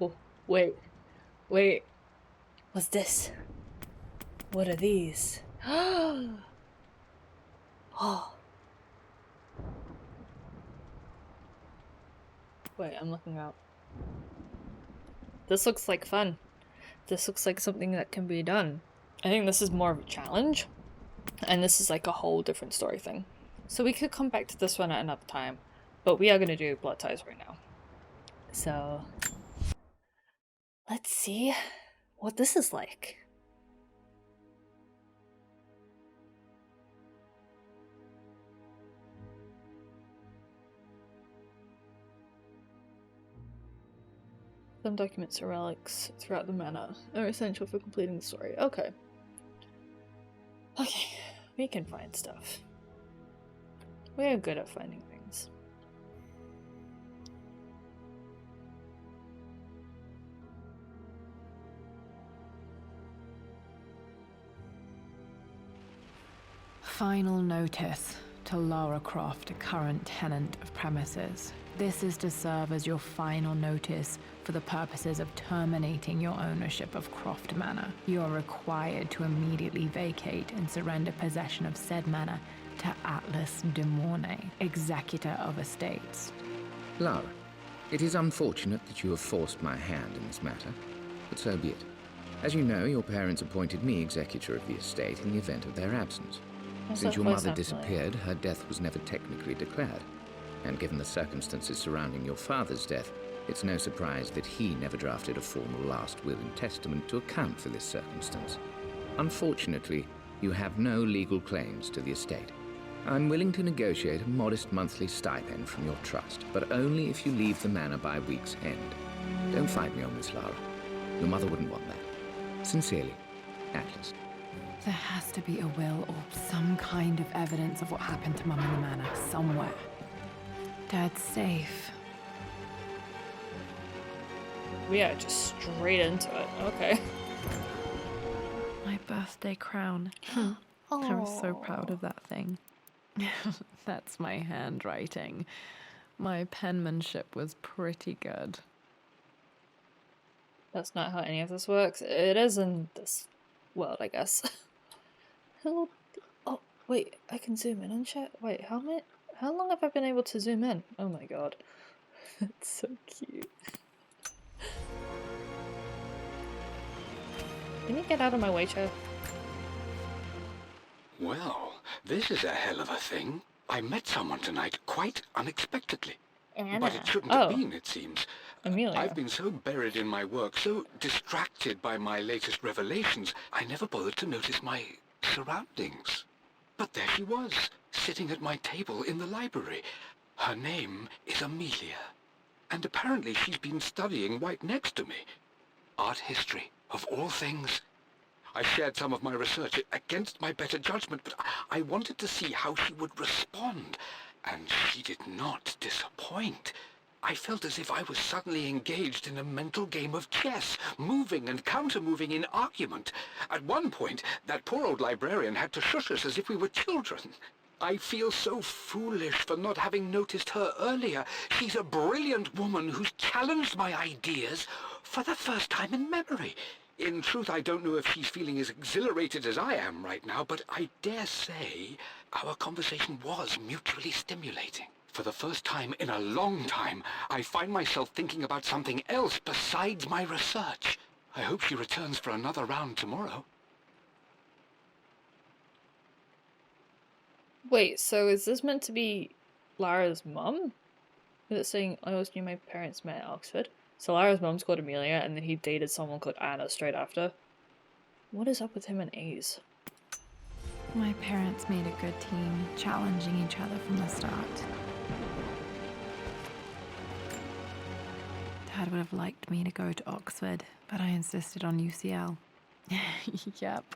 Oh, wait. Wait. What's this? What are these? Oh. Wait, I'm looking up. This looks like fun. This looks like something that can be done. I think this is more of a challenge. And this is like a whole different story thing. So we could come back to this one at another time. But we are going to do Blood Ties right now. So let's see what this is like. Some documents or relics throughout the manor are essential for completing the story. Okay. Okay, we can find stuff. We're good at finding things. Final notice to Lara Croft, a current tenant of premises. This is to serve as your final notice for the purposes of terminating your ownership of Croft Manor. You are required to immediately vacate and surrender possession of said manor to Atlas de Mornay, executor of estates. Lara, it is unfortunate that you have forced my hand in this matter, but so be it. As you know, your parents appointed me executor of the estate in the event of their absence. Since your mother disappeared, her death was never technically declared. And given the circumstances surrounding your father's death, it's no surprise that he never drafted a formal last will and testament to account for this circumstance. Unfortunately, you have no legal claims to the estate. I'm willing to negotiate a modest monthly stipend from your trust, but only if you leave the manor by week's end. Don't fight me on this, Lara. Your mother wouldn't want that. Sincerely, Atlas. There has to be a will or some kind of evidence of what happened to Mum in the manor somewhere. Dad's safe. We are just straight into it. Okay. My birthday crown. I was so proud of that thing. That's my handwriting. My penmanship was pretty good. That's not how any of this works. It is in this world, I guess. Oh, wait, I can zoom in on chat? Wait, how long have I been able to zoom in? Oh my god. That's so cute. Can you get out of my way, Chair? Well, this is a hell of a thing. I met someone tonight quite unexpectedly. Anna. But it shouldn't have been, it seems. Amelia. I've been so buried in my work, so distracted by my latest revelations, I never bothered to notice my surroundings. But there she was, sitting at my table in the library. Her name is Amelia. And apparently she's been studying right next to me. Art history, of all things. I shared some of my research against my better judgment, but I wanted to see how she would respond. And she did not disappoint. I felt as if I was suddenly engaged in a mental game of chess, moving and counter-moving in argument. At one point, that poor old librarian had to shush us as if we were children. I feel so foolish for not having noticed her earlier. She's a brilliant woman who's challenged my ideas for the first time in memory. In truth, I don't know if she's feeling as exhilarated as I am right now, but I dare say our conversation was mutually stimulating. For the first time in a long time, I find myself thinking about something else besides my research. I hope she returns for another round tomorrow. Wait, so is this meant to be Lara's mum? Is it saying, I always knew my parents met at Oxford? So Lara's mum's called Amelia, and then he dated someone called Anna straight after. What is up with him and A's? My parents made a good team, challenging each other from the start. Dad would have liked me to go to Oxford, but I insisted on UCL. Yep,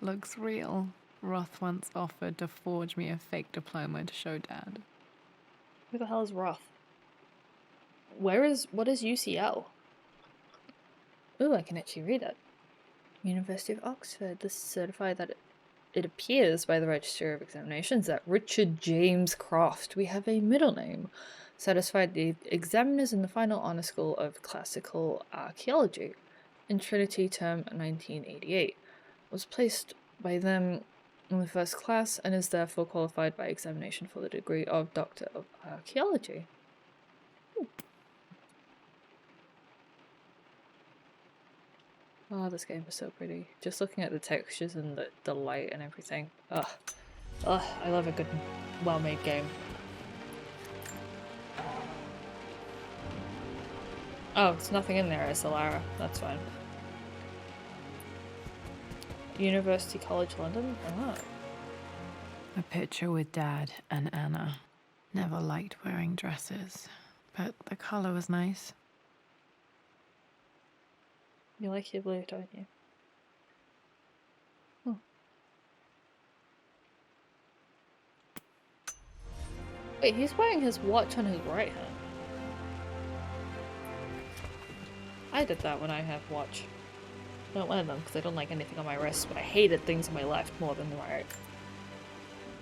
looks real. Roth once offered to forge me a fake diploma to show Dad. Who the hell is Roth? What is UCL? Ooh, I can actually read it. University of Oxford. This certified that it appears by the Register of Examinations that Richard James Croft. We have a middle name. satisfied the examiners in the final honor school of classical archaeology in Trinity term 1988, was placed by them in the first class and is therefore qualified by examination for the degree of Doctor of Archaeology. Oh, this game is so pretty. Just looking at the textures and the light and everything. Ugh. Ugh, I love a good, well-made game. Oh, there's nothing in there, it's Alara. That's fine. University College London? Oh. A picture with Dad and Anna. Never liked wearing dresses, but the color was nice. You like your blue, don't you? Wait, he's wearing his watch on his right hand. I did that when I had watch. I don't wear them because I don't like anything on my wrist, but I hated things on my left more than the right.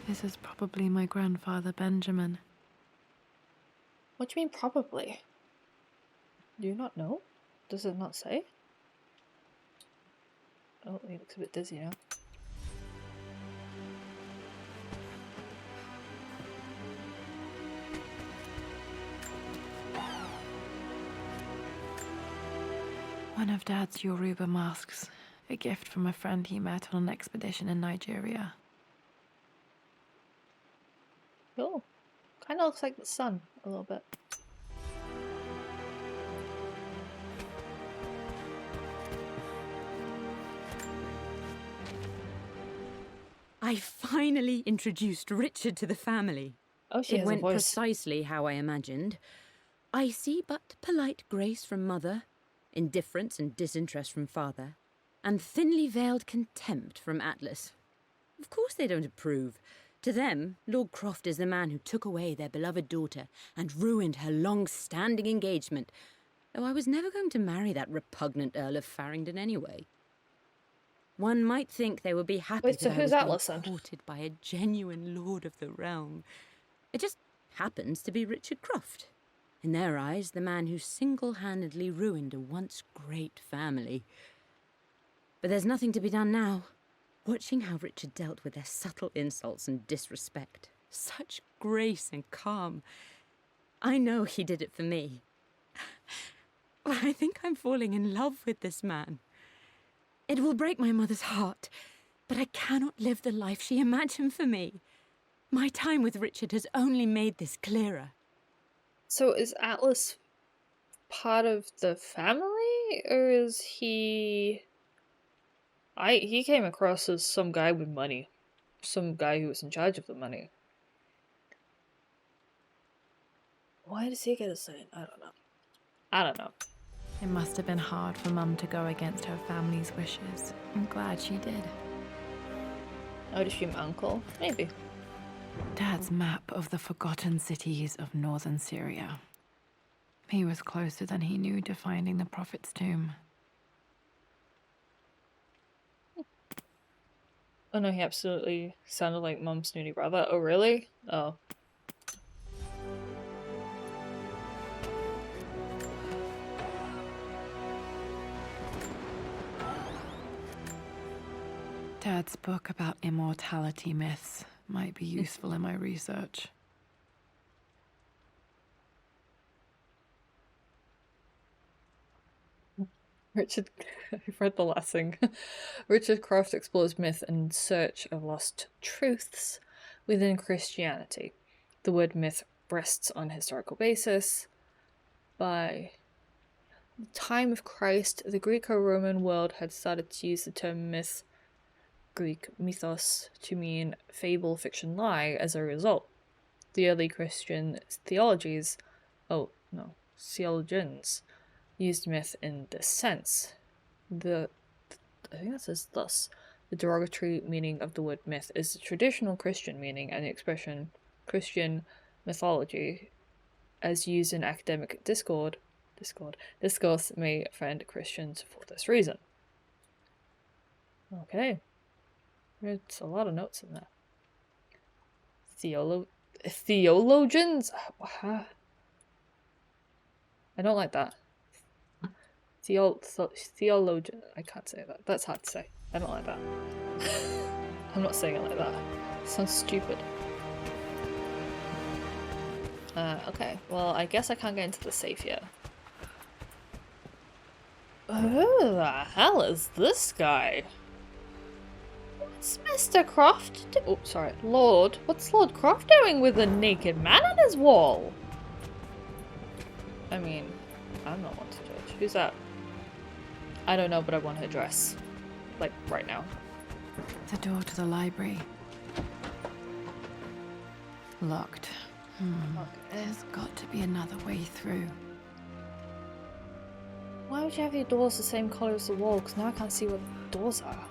This is probably my grandfather Benjamin. What do you mean probably? Do you not know? Does it not say? Oh, he looks a bit dizzy now. One of Dad's Yoruba masks. A gift from a friend he met on an expedition in Nigeria. Oh, kind of looks like the sun a little bit. I finally introduced Richard to the family. Oh, she It has a went voice. precisely how I imagined. I see but polite grace from mother, indifference and disinterest from father, and thinly veiled contempt from Atlas. Of course they don't approve. To them, Lord Croft is the man who took away their beloved daughter and ruined her long-standing engagement, though I was never going to marry that repugnant Earl of Farringdon anyway. One might think they would be happy Wait, so that I who's was being Atlas then? courted by a genuine lord of the realm. It just happens to be Richard Croft. In their eyes, the man who single-handedly ruined a once great family. But there's nothing to be done now. Watching how Richard dealt with their subtle insults and disrespect. Such grace and calm. I know he did it for me. I think I'm falling in love with this man. It will break my mother's heart, but I cannot live the life she imagined for me. My time with Richard has only made this clearer. So is Atlas part of the family, or is he... he came across as some guy with money. Some guy who was in charge of the money. Why does he get a say? I don't know. I don't know. It must have been hard for Mum to go against her family's wishes. I'm glad she did. I would assume uncle. Maybe. Dad's map of the forgotten cities of northern Syria. He was closer than he knew to finding the Prophet's tomb. Oh no, he absolutely sounded like Mum's snooty brother. Oh really? Oh. Dad's book about immortality myths might be useful in my research. Richard, I've read the last thing. Richard Croft explores myth in search of lost truths within Christianity. The word myth rests on historical basis. By the time of Christ, the Greco-Roman world had started to use the term myth, Greek mythos, to mean fable, fiction, lie as a result. The early Christian theologians, used myth in this sense. I think that says thus. The derogatory meaning of the word myth is the traditional Christian meaning, and the expression Christian mythology, as used in academic discourse may offend Christians for this reason. Okay. There's a lot of notes in there. Theologians? I don't like that. Theologian. I can't say that. That's hard to say. I don't like that. I'm not saying it like that. It sounds stupid. Okay. Well, I guess I can't get into the safe yet. Who the hell is this guy? What's Mr. Croft oh, sorry. Lord. What's Lord Croft doing with a naked man on his wall? I mean, I'm not one to judge. Who's that? I don't know, but I want her dress. Like, right now. The door to the library. Locked. There's got to be another way through. Why would you have your doors the same colour as the wall? Because now I can't see what the doors are.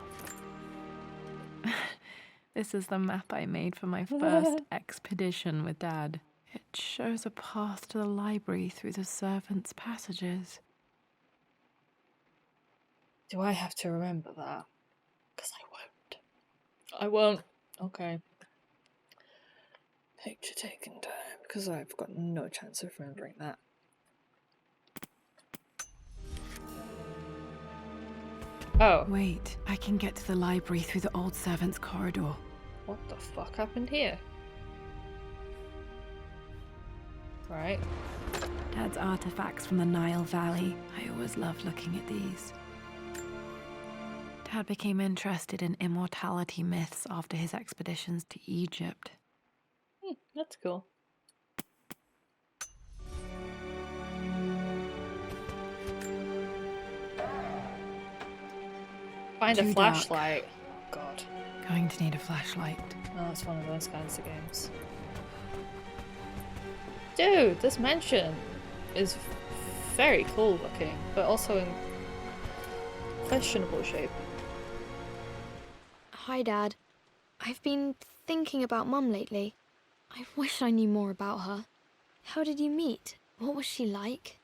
This is the map I made for my first expedition with Dad. It shows a path to the library through the servants' passages. Do I have to remember that? Because I won't. I won't. Okay. Picture taking time. Because I've got no chance of remembering that. Oh. Wait, I can get to the library through the old servants' corridor. What the fuck happened here? Right. Dad's artifacts from the Nile Valley. I always loved looking at these. Dad became interested in immortality myths after his expeditions to Egypt. That's cool. Find a Too dark. flashlight. God. Going to need a flashlight. Oh, it's one of those kinds of games. Dude, this mansion is very cool looking, but also in questionable shape. Hi, Dad. I've been thinking about Mum lately. I wish I knew more about her. How did you meet? What was she like?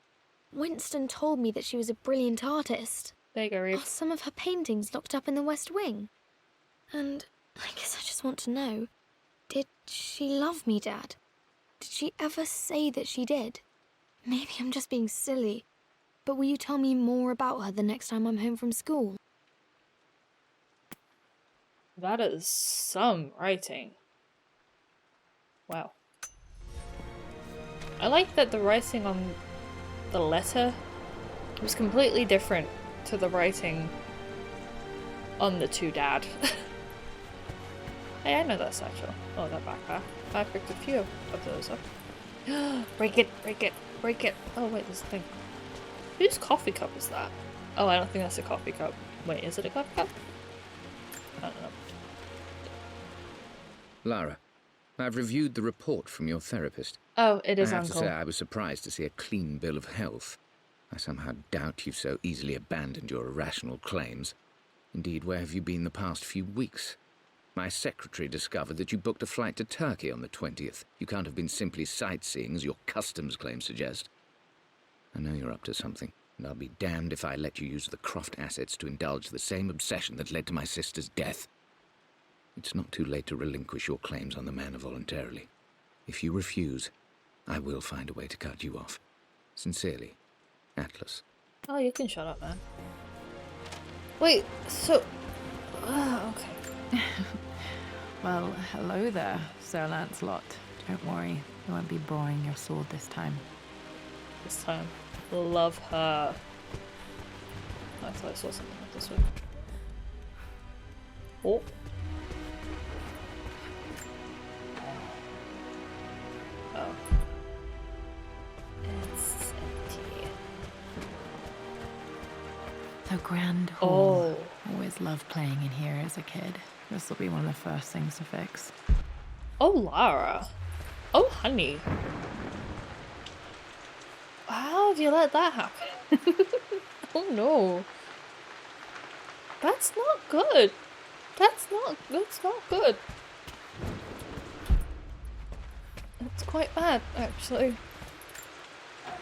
Winston told me that she was a brilliant artist. There you go, Are Reeve. some of her paintings locked up in the West Wing? And I guess I just want to know, did she love me, Dad? Did she ever say that she did? Maybe I'm just being silly, but will you tell me more about her the next time I'm home from school? That is some writing. Wow. I like that the writing on the letter was completely different to the writing on the to Dad. Hey, I know that satchel. Oh, that backpack. I picked a few of those up. Break it, break it, break it. Oh, wait, there's a thing. Whose coffee cup is that? Oh, I don't think that's a coffee cup. Wait, is it a coffee cup? I don't know. Lara, I've reviewed the report from your therapist. Oh, it is I have to Uncle. say I was surprised to see a clean bill of health. I somehow doubt you've so easily abandoned your irrational claims. Indeed, where have you been the past few weeks? My secretary discovered that you booked a flight to Turkey on the 20th. You can't have been simply sightseeing, as your customs claims suggest. I know you're up to something, and I'll be damned if I let you use the Croft assets to indulge the same obsession that led to my sister's death. It's not too late to relinquish your claims on the manor voluntarily. If you refuse, I will find a way to cut you off. Sincerely, Atlas. Oh, you can shut up, man. Wait, so... okay. Well, hello there, Sir Lancelot. Don't worry, I won't be boring your sword this time. This time. Love her. I thought I saw something like this way. Oh. Oh. It's empty. The Grand Hall. Oh. Always loved playing in here as a kid. This will be one of the first things to fix. Oh, Lara. Oh, honey. How have you let that happen? Oh no. That's not good. That's not good. It's quite bad, actually.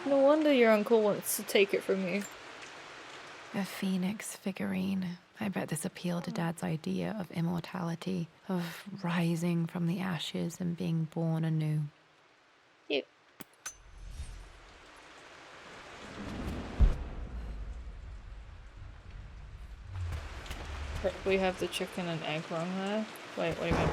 No wonder your uncle wants to take it from you. A phoenix figurine. I bet this appealed to Dad's idea of immortality, of rising from the ashes and being born anew. Cute. We have the chicken and egg wrong there. Wait, what do you mean?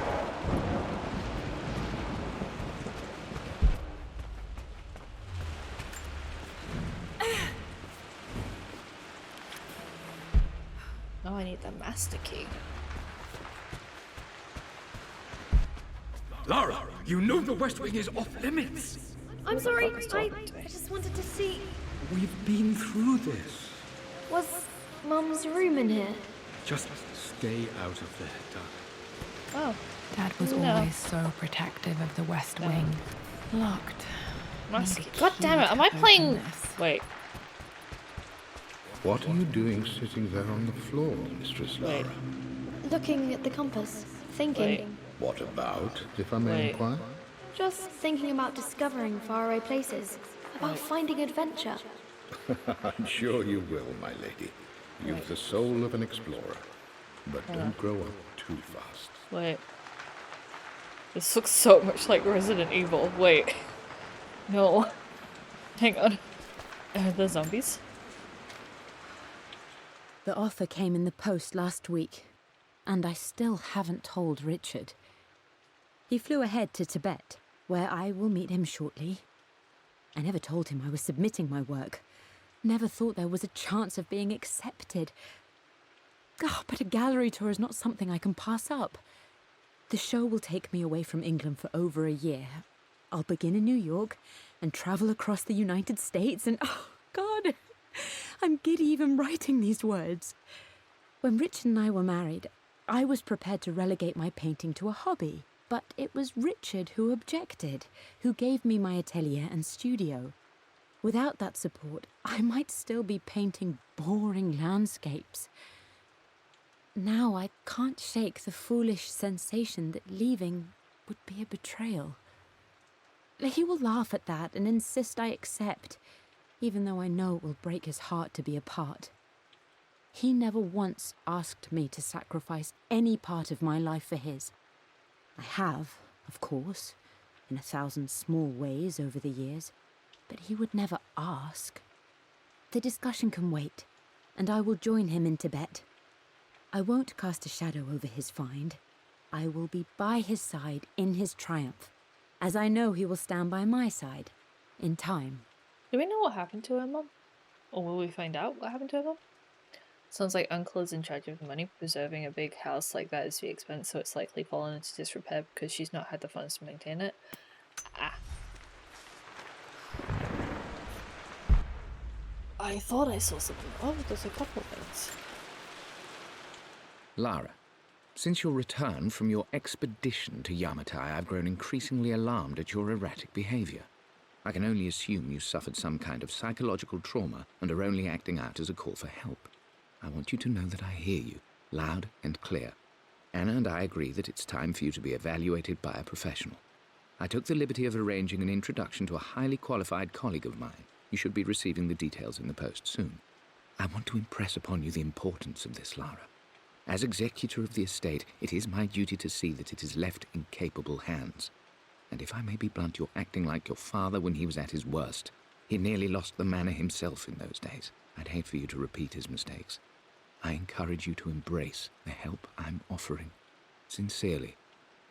Oh, I need the master key. Lara, you know the West Wing is off limits. I'm sorry, talking to me. I just wanted to see. We've been through this. Was Mum's room in here? Just stay out of there, darling. Oh, Dad was No. always so protective of the West Wing. Locked. master Need key. a God key damn it, to am I open playing... this. Wait, What are you doing sitting there on the floor, Mistress wait, Lara? Looking at the compass, thinking. wait. What about, if I may Wait. inquire? Just thinking about discovering faraway places, about finding adventure. I'm sure you will, my lady. You've the soul of an explorer. But don't grow up too fast. Wait. This looks so much like Resident Evil. Wait. No. Hang on. Are there zombies? The offer came in the post last week, and I still haven't told Richard. He flew ahead to Tibet, where I will meet him shortly. I never told him I was submitting my work. Never thought there was a chance of being accepted. Oh, but a gallery tour is not something I can pass up. The show will take me away from England for over a year. I'll begin in New York and travel across the United States and, oh, God, I'm giddy even writing these words. When Richard and I were married, I was prepared to relegate my painting to a hobby. But it was Richard who objected, who gave me my atelier and studio. Without that support, I might still be painting boring landscapes. Now I can't shake the foolish sensation that leaving would be a betrayal. He will laugh at that and insist I accept, even though I know it will break his heart to be apart. He never once asked me to sacrifice any part of my life for his. I have, of course, in 1,000 small ways over the years, but he would never ask. The discussion can wait, and I will join him in Tibet. I won't cast a shadow over his find. I will be by his side in his triumph, as I know he will stand by my side, in time. Do we know what happened to her mum? Or will we find out what happened to her mum? Sounds like Uncle is in charge of money. Preserving a big house like that is the expense, so it's likely fallen into disrepair because she's not had the funds to maintain it. Ah. I thought I saw something. Oh, there's a couple of things. Lara, since your return from your expedition to Yamatai, I've grown increasingly alarmed at your erratic behavior. I can only assume you suffered some kind of psychological trauma and are only acting out as a call for help. I want you to know that I hear you, loud and clear. Anna and I agree that it's time for you to be evaluated by a professional. I took the liberty of arranging an introduction to a highly qualified colleague of mine. You should be receiving the details in the post soon. I want to impress upon you the importance of this, Lara. As executor of the estate, it is my duty to see that it is left in capable hands. And if I may be blunt, you're acting like your father when he was at his worst. He nearly lost the manor himself in those days. I'd hate for you to repeat his mistakes. I encourage you to embrace the help I'm offering. Sincerely,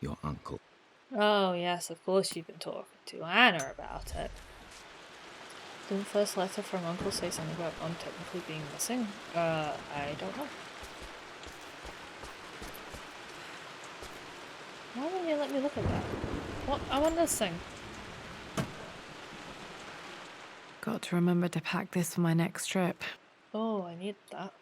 your uncle. Oh, yes, of course you've been talking to Anna about it. Didn't the first letter from Uncle say something about Mum technically being missing? I don't know. Why wouldn't you let me look at that? What? I want this thing. Got to remember to pack this for my next trip. Oh, I need that.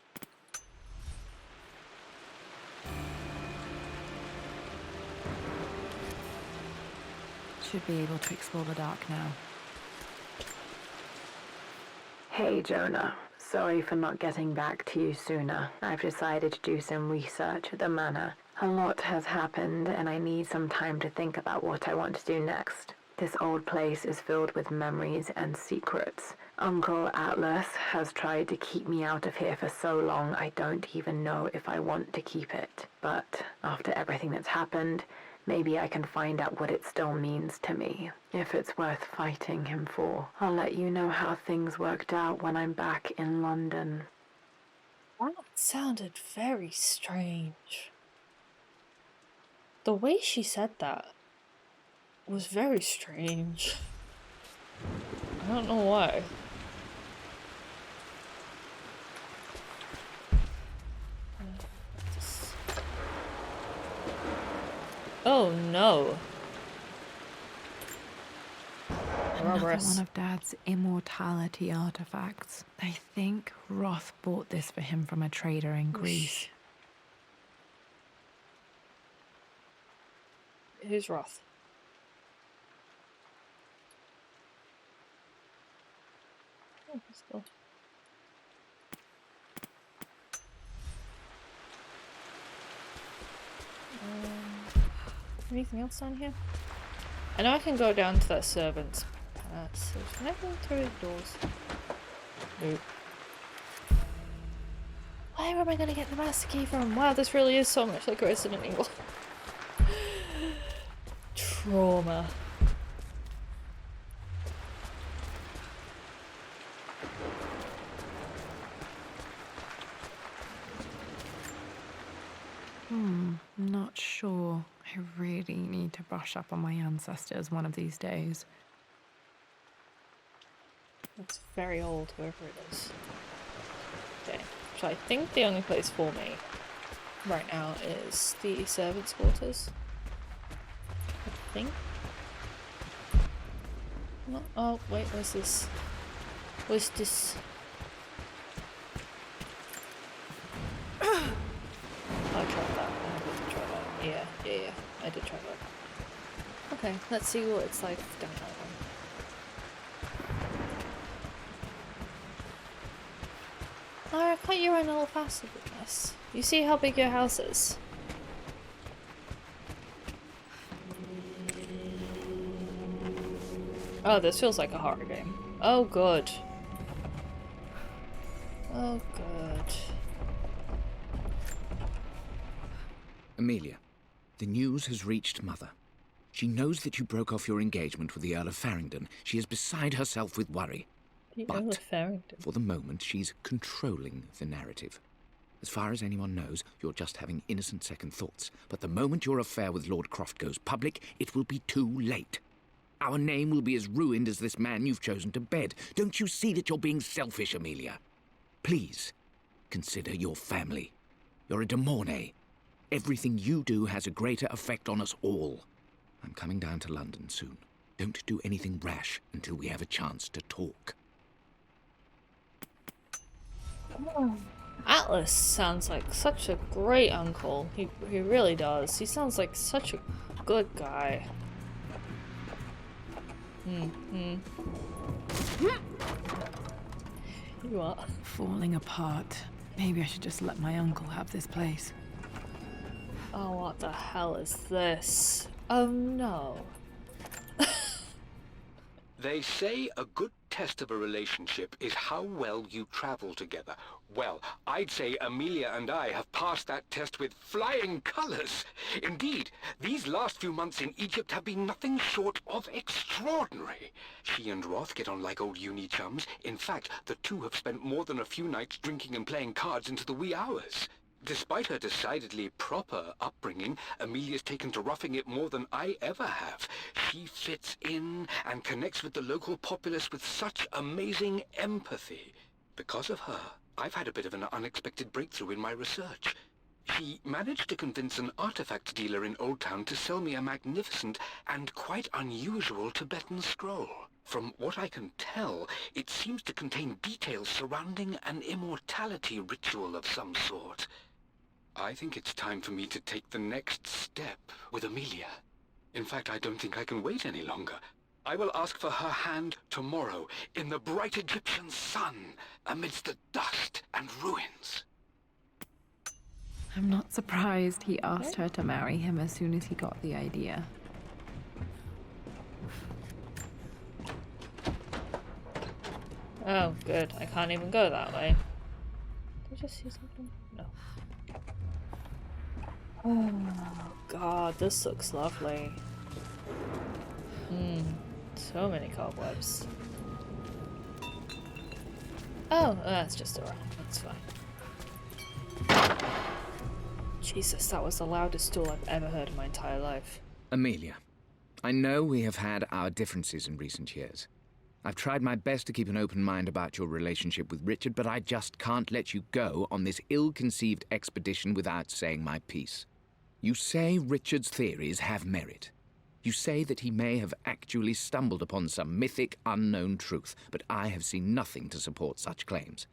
Should be able to explore the dark now. Hey Jonah, sorry for not getting back to you sooner. I've decided to do some research at the manor. A lot has happened and I need some time to think about what I want to do next. This old place is filled with memories and secrets. Uncle Atlas has tried to keep me out of here for so long I don't even know if I want to keep it. But after everything that's happened, maybe I can find out what it still means to me, if it's worth fighting him for. I'll let you know how things worked out when I'm back in London. That sounded very strange. The way she said that was very strange. I don't know why. Oh no. Another Barbarous. one of Dad's immortality artifacts. I think Roth bought this for him from a trader in Greece. Who's Roth? Oh, still. Anything else down here? I know I can go down to that servant's. So can I go through the doors? Nope. Where am I gonna get the master key from? Wow, this really is so much like Resident Evil. Trauma. Not sure. I really need to brush up on my ancestors one of these days. It's very old, whoever it is. Okay, so I think the only place for me right now is the servants' quarters. I think. No, oh, wait, where's this? Where's this? I tried that. I did try that. Yeah, I did try that. Okay, let's see what it's like down that one. Lara, can't you run a little faster than this? You see how big your house is? Oh, this feels like a horror game. Oh, good. Oh, good. Amelia, the news has reached Mother. She knows that you broke off your engagement with the Earl of Farringdon. She is beside herself with worry. The But Earl of Farringdon. for the moment, she's controlling the narrative. As far as anyone knows, you're just having innocent second thoughts. But the moment your affair with Lord Croft goes public, it will be too late. Our name will be as ruined as this man you've chosen to bed. Don't you see that you're being selfish, Amelia? Please, consider your family. You're a de Mornay. Everything you do has a greater effect on us all. I'm coming down to London soon. Don't do anything rash until we have a chance to talk. Atlas sounds like such a great uncle. He really does. He sounds like such a good guy. You what? Falling apart. Maybe I should just let my uncle have this place. Oh, what the hell is this? Oh no. They say a good test of a relationship is how well you travel together. Well, I'd say Amelia and I have passed that test with flying colors. Indeed, these last few months in Egypt have been nothing short of extraordinary. She and Roth get on like old uni chums. In fact, the two have spent more than a few nights drinking and playing cards into the wee hours. Despite her decidedly proper upbringing, Amelia's taken to roughing it more than I ever have. She fits in and connects with the local populace with such amazing empathy. Because of her, I've had a bit of an unexpected breakthrough in my research. She managed to convince an artifact dealer in Old Town to sell me a magnificent and quite unusual Tibetan scroll. From what I can tell, it seems to contain details surrounding an immortality ritual of some sort. I think it's time for me to take the next step with Amelia. In fact, I don't think I can wait any longer. I will ask for her hand tomorrow in the bright Egyptian sun amidst the dust and ruins. I'm not surprised he asked her to marry him as soon as he got the idea. Oh, good. I can't even go that way. Did I just see something? No. Oh god, this looks lovely. So many cobwebs. Oh, that's just around. That's fine. Jesus, that was the loudest stool I've ever heard in my entire life. Amelia, I know we have had our differences in recent years. I've tried my best to keep an open mind about your relationship with Richard, but I just can't let you go on this ill-conceived expedition without saying my piece. You say Richard's theories have merit. You say that he may have actually stumbled upon some mythic, unknown truth, but I have seen nothing to support such claims.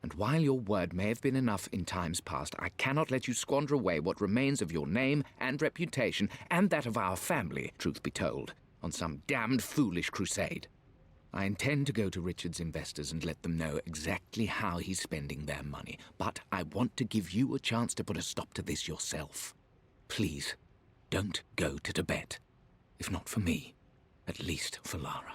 And while your word may have been enough in times past, I cannot let you squander away what remains of your name and reputation, and that of our family, truth be told, on some damned foolish crusade. I intend to go to Richard's investors and let them know exactly how he's spending their money, but I want to give you a chance to put a stop to this yourself. Please, don't go to Tibet. If not for me, at least for Lara.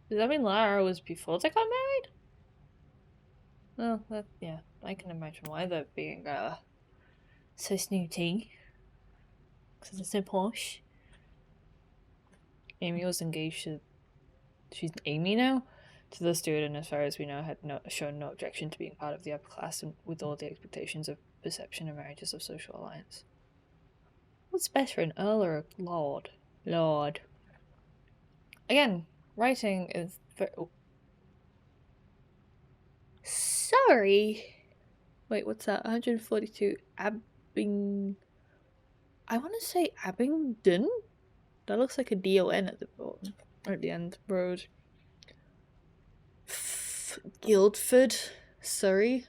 Does that mean Lara was before they got married? Well, yeah, I can imagine why they're being, so snooty. Because it's so posh. Amy was engaged to... She's Amy now? To the steward, and as far as we know, had shown no objection to being part of the upper class and with all the expectations of perception and marriages of social alliance. What's better, an earl or a lord? Lord. Again, writing is very... Oh. Sorry! Wait, what's that? 142. Abing... I want to say Abingdon? That looks like a D-O-N at the bottom. Or at the end. Road. Guildford, Surrey.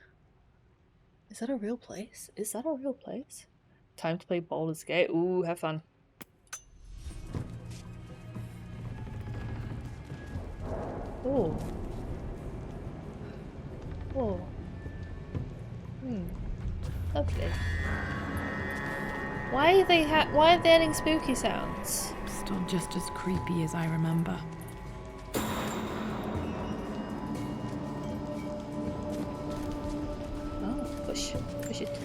Is that a real place? Is that a real place? Time to play Baldur's Gate. Ooh, have fun. Oh. Oh. Lovely. Why are they adding spooky sounds? Still just as creepy as I remember. Oh, push it.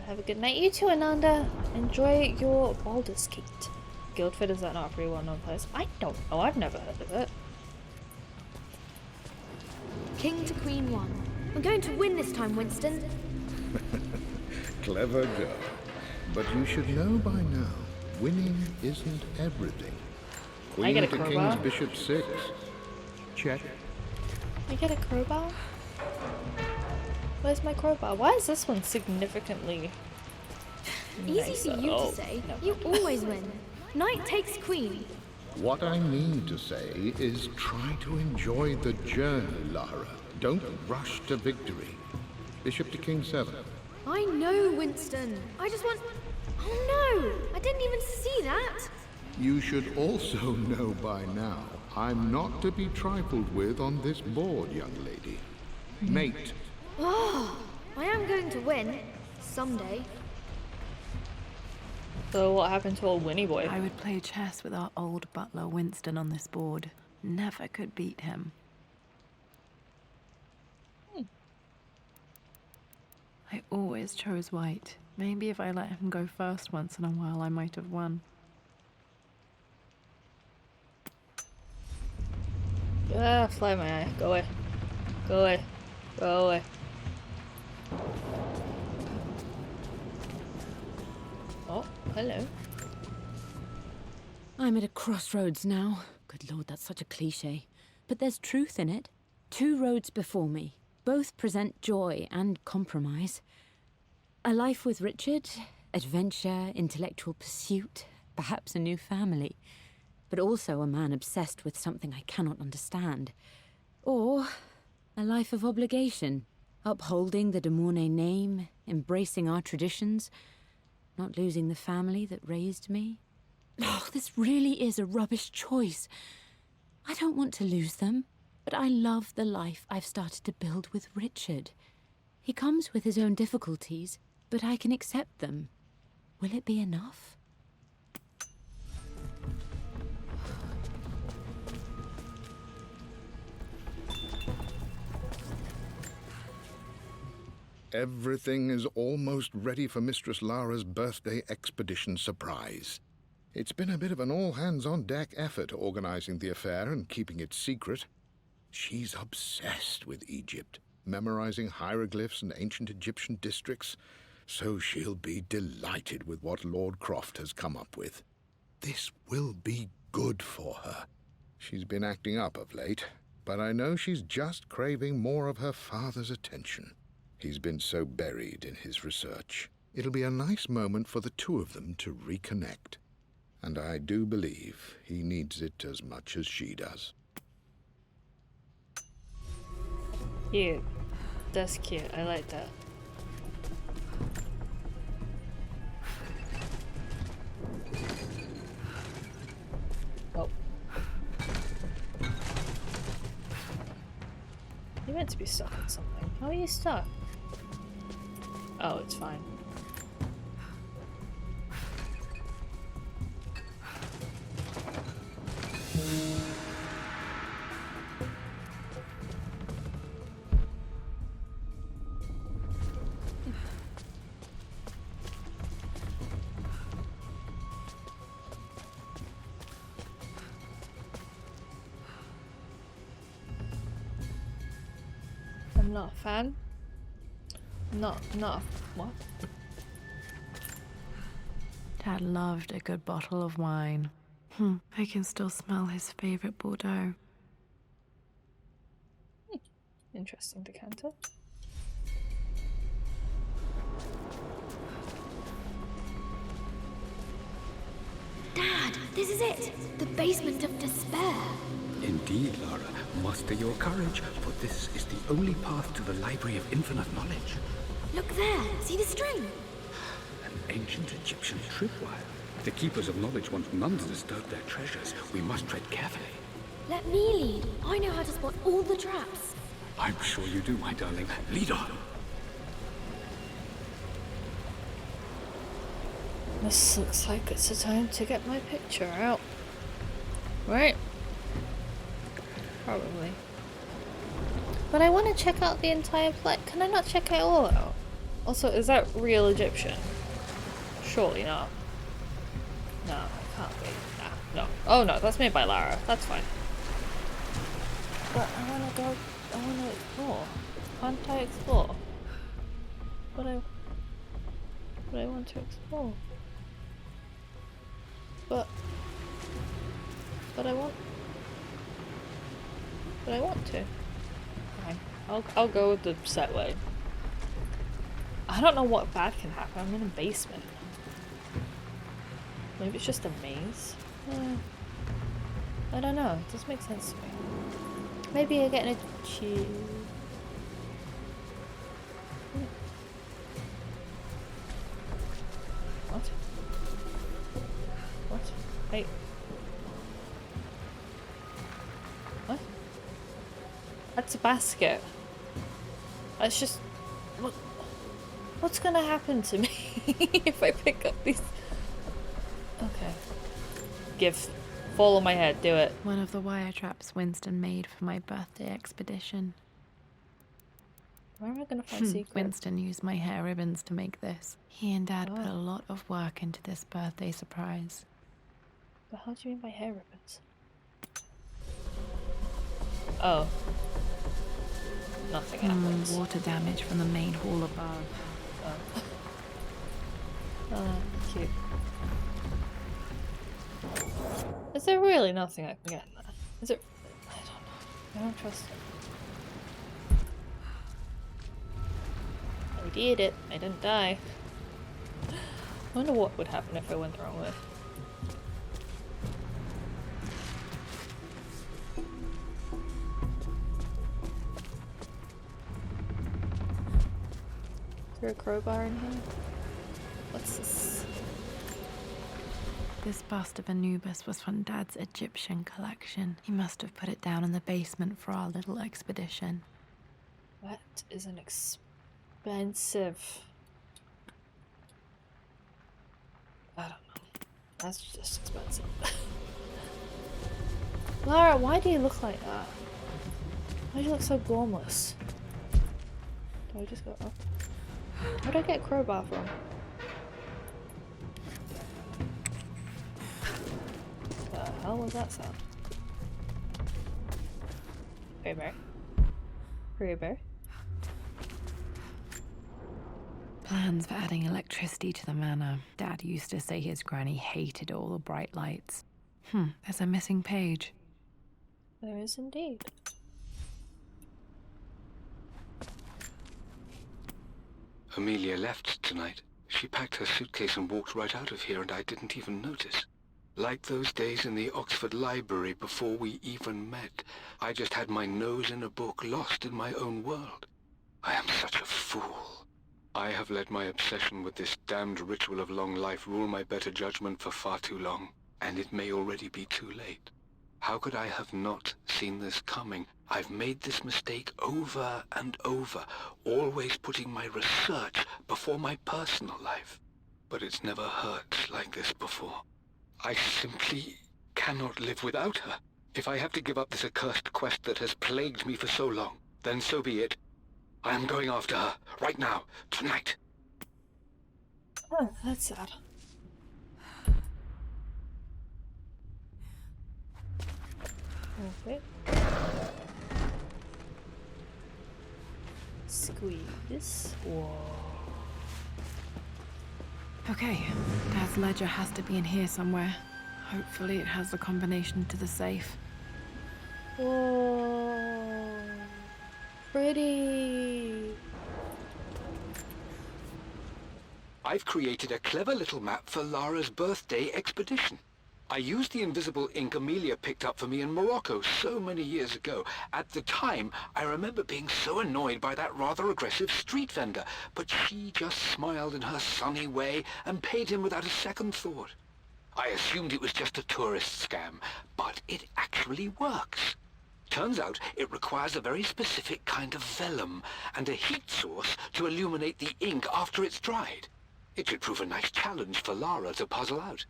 Have a good night, you two, Ananda. Enjoy your Baldur's Gate. Guildford, is that not a pretty well-known place? I don't know. I've never heard of it. King to Queen 1. I'm going to win this time, Winston. Clever girl. But you should know by now, winning isn't everything. I get a Queen to crowbar? King's Bishop 6. Check. I get a crowbar? Where's my crowbar? Why is this one significantly Easy nicer? for you Oh, to say. no. You always win. Knight takes queen. What I mean to say is try to enjoy the journey, Lara. Don't rush to victory. Bishop to King 7. I know, Winston. I just want... Oh no! I didn't even see that. You should also know by now, I'm not to be trifled with on this board, young lady. Mate. Oh, I am going to win. Someday. So what happened to old Winnie Boy? I would play chess with our old butler Winston on this board. Never could beat him. I always chose white. Maybe if I let him go first once in a while, I might have won. Ah, fly my eye. Go away. Go away. Go away. Oh, hello. I'm at a crossroads now. Good lord, that's such a cliche. But there's truth in it. 2 roads before me. Both present joy and compromise. A life with Richard, adventure, intellectual pursuit, perhaps a new family. But also a man obsessed with something I cannot understand. Or a life of obligation, upholding the de Mornay name, embracing our traditions, not losing the family that raised me. Oh, this really is a rubbish choice. I don't want to lose them, but I love the life I've started to build with Richard. He comes with his own difficulties, but I can accept them. Will it be enough? Everything is almost ready for Mistress Lara's birthday expedition surprise. It's been a bit of an all-hands-on-deck effort organizing the affair and keeping it secret. She's obsessed with Egypt, memorizing hieroglyphs and ancient Egyptian districts, so she'll be delighted with what Lord Croft has come up with. This will be good for her. She's been acting up of late, but I know she's just craving more of her father's attention. He's been so buried in his research. It'll be a nice moment for the two of them to reconnect. And I do believe he needs it as much as she does. Cute. That's cute. I like that. Oh. You're meant to be stuck on something. How are you stuck? Oh, it's fine. I'm not a fan. Not what? Dad loved a good bottle of wine. I can still smell his favorite Bordeaux. Interesting decanter. Dad, this is it! The basement of despair! Indeed, Lara. Muster your courage, for this is the only path to the Library of Infinite Knowledge. Look there! See the string? An ancient Egyptian tripwire. The Keepers of Knowledge want none to disturb their treasures. We must tread carefully. Let me lead. I know how to spot all the traps. I'm sure you do, my darling. Lead on. This looks like it's the time to get my picture out. Right? Probably. But I want to check out the entire place. Can I not check it all out? Also, is that real Egyptian? Surely not. No, it can't be. Nah, no. Oh no, that's made by Lara. That's fine. But I want to go. I want to explore. Can't I explore? But I want to explore. But I want to. Fine. I'll go with the set way. I don't know what bad can happen. I'm in a basement. Maybe it's just a maze. I don't know. It doesn't make sense to me. Maybe I get an achieve. What? What? Hey. What? That's a basket. That's just... What's gonna happen to me if I pick up these... Okay. Give. Fall on my head, do it. One of the wire traps Winston made for my birthday expedition. Where am I gonna find secrets? Winston used my hair ribbons to make this. He and Dad put a lot of work into this birthday surprise. But how do you mean by hair ribbons? Oh. Nothing happens. Water damage from the main hall above. Oh. Oh, cute. Is there really nothing I can get in there? Is it? I don't know. I don't trust it. I did it. I didn't die. I wonder what would happen if I went the wrong way. Is there a crowbar in here? What's this? This bust of Anubis was from Dad's Egyptian collection. He must have put it down in the basement for our little expedition. That is an expensive... I don't know. That's just expensive. Lara, why do you look like that? Why do you look so gormless? Do I just go up? Where'd I get a crowbar from? hell was that sound? Bear. Bear. Plans for adding electricity to the manor. Dad used to say his granny hated all the bright lights. There's a missing page. There is indeed. Amelia left tonight. She packed her suitcase and walked right out of here, and I didn't even notice. Like those days in the Oxford Library before we even met, I just had my nose in a book, lost in my own world. I am such a fool. I have let my obsession with this damned ritual of long life rule my better judgment for far too long, and it may already be too late. How could I have not seen this coming? I've made this mistake over and over, always putting my research before my personal life. But it's never hurt like this before. I simply cannot live without her. If I have to give up this accursed quest that has plagued me for so long, then so be it. I am going after her, right now, tonight. Oh, that's sad. Okay. Squeeze. Whoa. Okay, Dad's ledger has to be in here somewhere. Hopefully it has the combination to the safe. Whoa. Pretty. I've created a clever little map for Lara's birthday expedition. I used the invisible ink Amelia picked up for me in Morocco so many years ago. At the time, I remember being so annoyed by that rather aggressive street vendor, but she just smiled in her sunny way and paid him without a second thought. I assumed it was just a tourist scam, but it actually works. Turns out it requires a very specific kind of vellum and a heat source to illuminate the ink after it's dried. It should prove a nice challenge for Lara to puzzle out.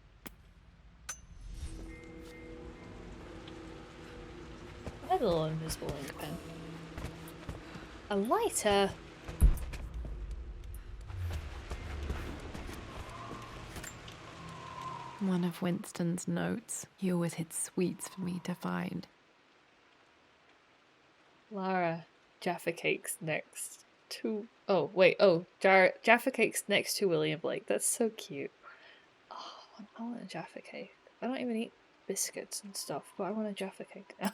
I have a little invisible ink pen. A lighter. One of Winston's notes. He always hid sweets for me to find. Lara, Jaffa Cakes next to... Oh, wait. Oh, Jaffa Cakes next to William Blake. That's so cute. Oh, I want a Jaffa Cake. I don't even eat biscuits and stuff, but I want a Jaffa Cake now.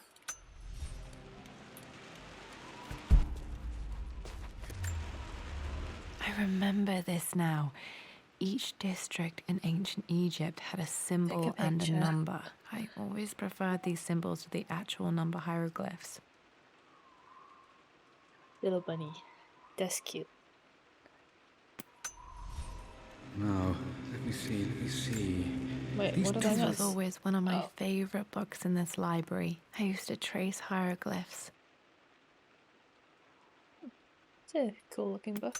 I remember this now. Each district in ancient Egypt had a symbol and a picture. number. I always preferred these symbols to the actual number hieroglyphs. Little bunny. That's cute. Now, let me see. Wait, These what did I This was miss? always one of my Oh. favorite books in this library. I used to trace hieroglyphs. It's a cool looking book.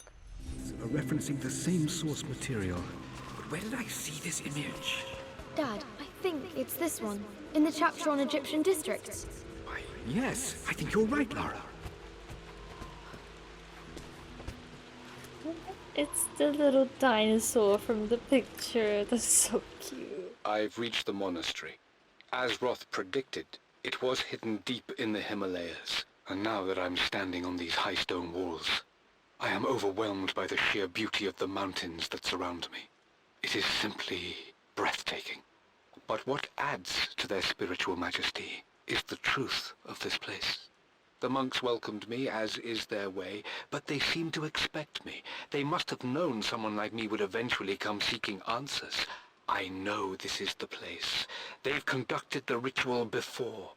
Are referencing the same source material. But where did I see this image? Dad, I think it's this one, in the chapter on Egyptian districts. Why, yes, I think you're right, Lara. It's the little dinosaur from the picture. That's so cute. I've reached the monastery. As Roth predicted, it was hidden deep in the Himalayas. And now that I'm standing on these high stone walls, I am overwhelmed by the sheer beauty of the mountains that surround me. It is simply breathtaking. But what adds to their spiritual majesty is the truth of this place. The monks welcomed me, as is their way, but they seemed to expect me. They must have known someone like me would eventually come seeking answers. I know this is the place. They've conducted the ritual before.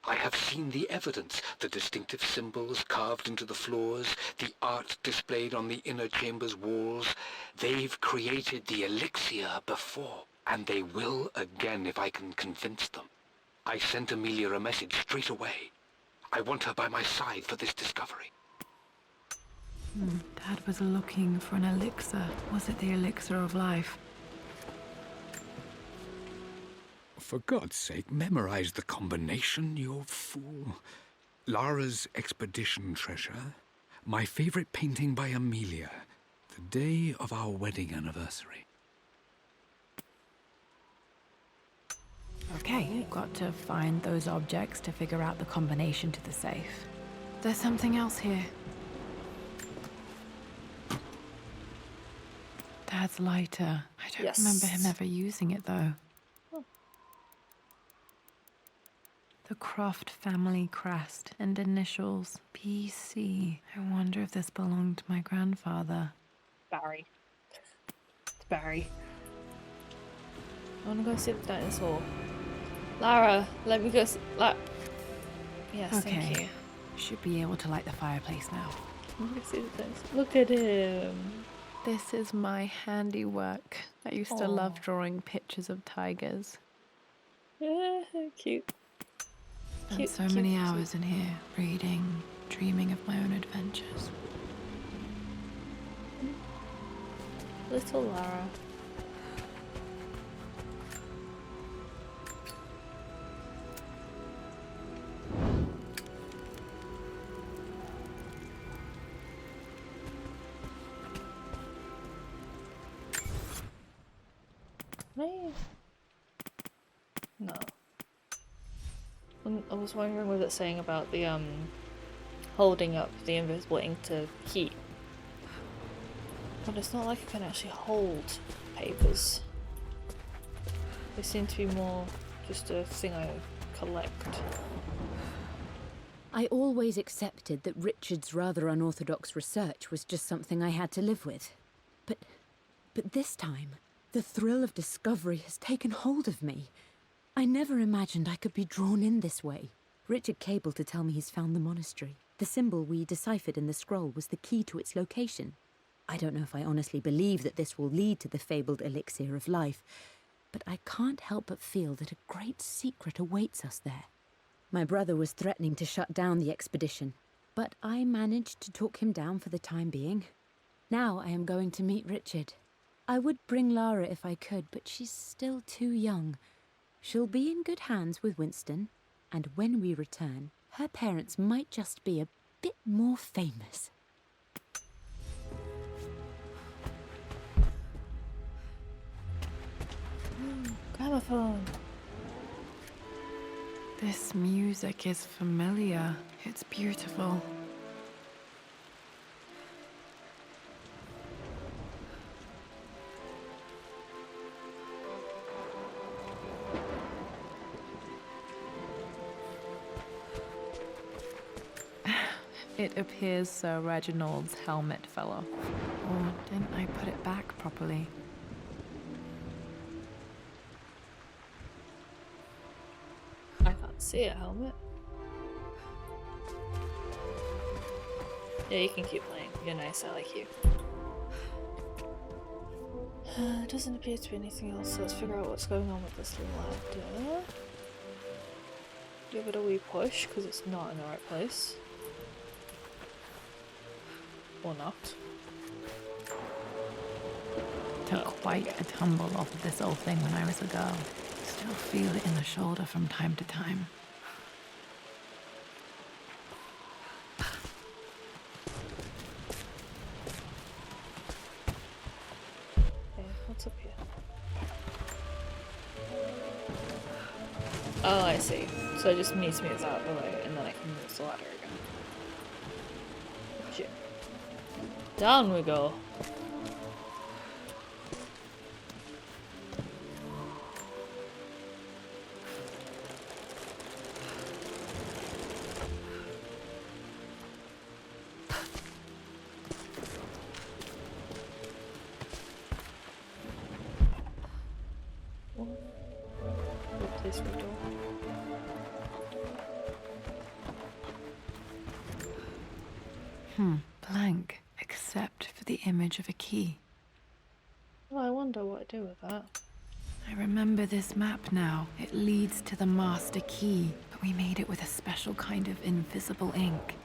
I have seen the evidence, the distinctive symbols carved into the floors, the art displayed on the inner chamber's walls. They've created the elixir before, and they will again if I can convince them. I sent Amelia a message straight away. I want her by my side for this discovery. Dad was looking for an elixir. Was it the elixir of life? For God's sake, memorize the combination, you fool. Lara's expedition treasure, my favorite painting by Amelia, the day of our wedding anniversary. Okay, you've got to find those objects to figure out the combination to the safe. There's something else here. Dad's lighter. I don't remember him ever using it, though. Oh. The Croft family crest and initials PC. I wonder if this belonged to my grandfather. Barry. It's Barry. I want to go see the dinosaur. Lara, let me go see... Yes, Okay. thank you. Should be able to light the fireplace now. Let me see the dinosaur. Look at him. This is my handiwork. I used to love Aw. drawing pictures of tigers. Cute. Spent Cute, so cute, many cute. hours in here, reading, dreaming of my own adventures. Little Lara. Me? No. I was wondering what it's saying about the holding up the invisible ink to heat. But it's not like I can actually hold papers. They seem to be more just a thing I collect. I always accepted that Richard's rather unorthodox research was just something I had to live with. But this time, the thrill of discovery has taken hold of me. I never imagined I could be drawn in this way. Richard cabled to tell me he's found the monastery. The symbol we deciphered in the scroll was the key to its location. I don't know if I honestly believe that this will lead to the fabled elixir of life, but I can't help but feel that a great secret awaits us there. My brother was threatening to shut down the expedition, but I managed to talk him down for the time being. Now I am going to meet Richard. I would bring Lara if I could, but she's still too young. She'll be in good hands with Winston, and when we return, her parents might just be a bit more famous. Gramophone. This music is familiar. It's beautiful. It appears Sir Reginald's helmet fell off. Or didn't I put it back properly? I can't see a helmet. Yeah, you can keep playing. You're nice, I like you. Doesn't appear to be anything else, so let's figure out what's going on with this ladder. Give it a wee push, because it's not in the right place. Or not. Took quite a tumble off of this old thing when I was a girl. Still feel it in the shoulder from time to time. Okay, what's up here? Oh, I see. So it just meets me out of the way, and then I can move the ladder again. Shit. Down we go. Replace the door. Blank, except for the image of a key. Well, I wonder what to do with that. I remember this map now. It leads to the master key, but we made it with a special kind of invisible ink.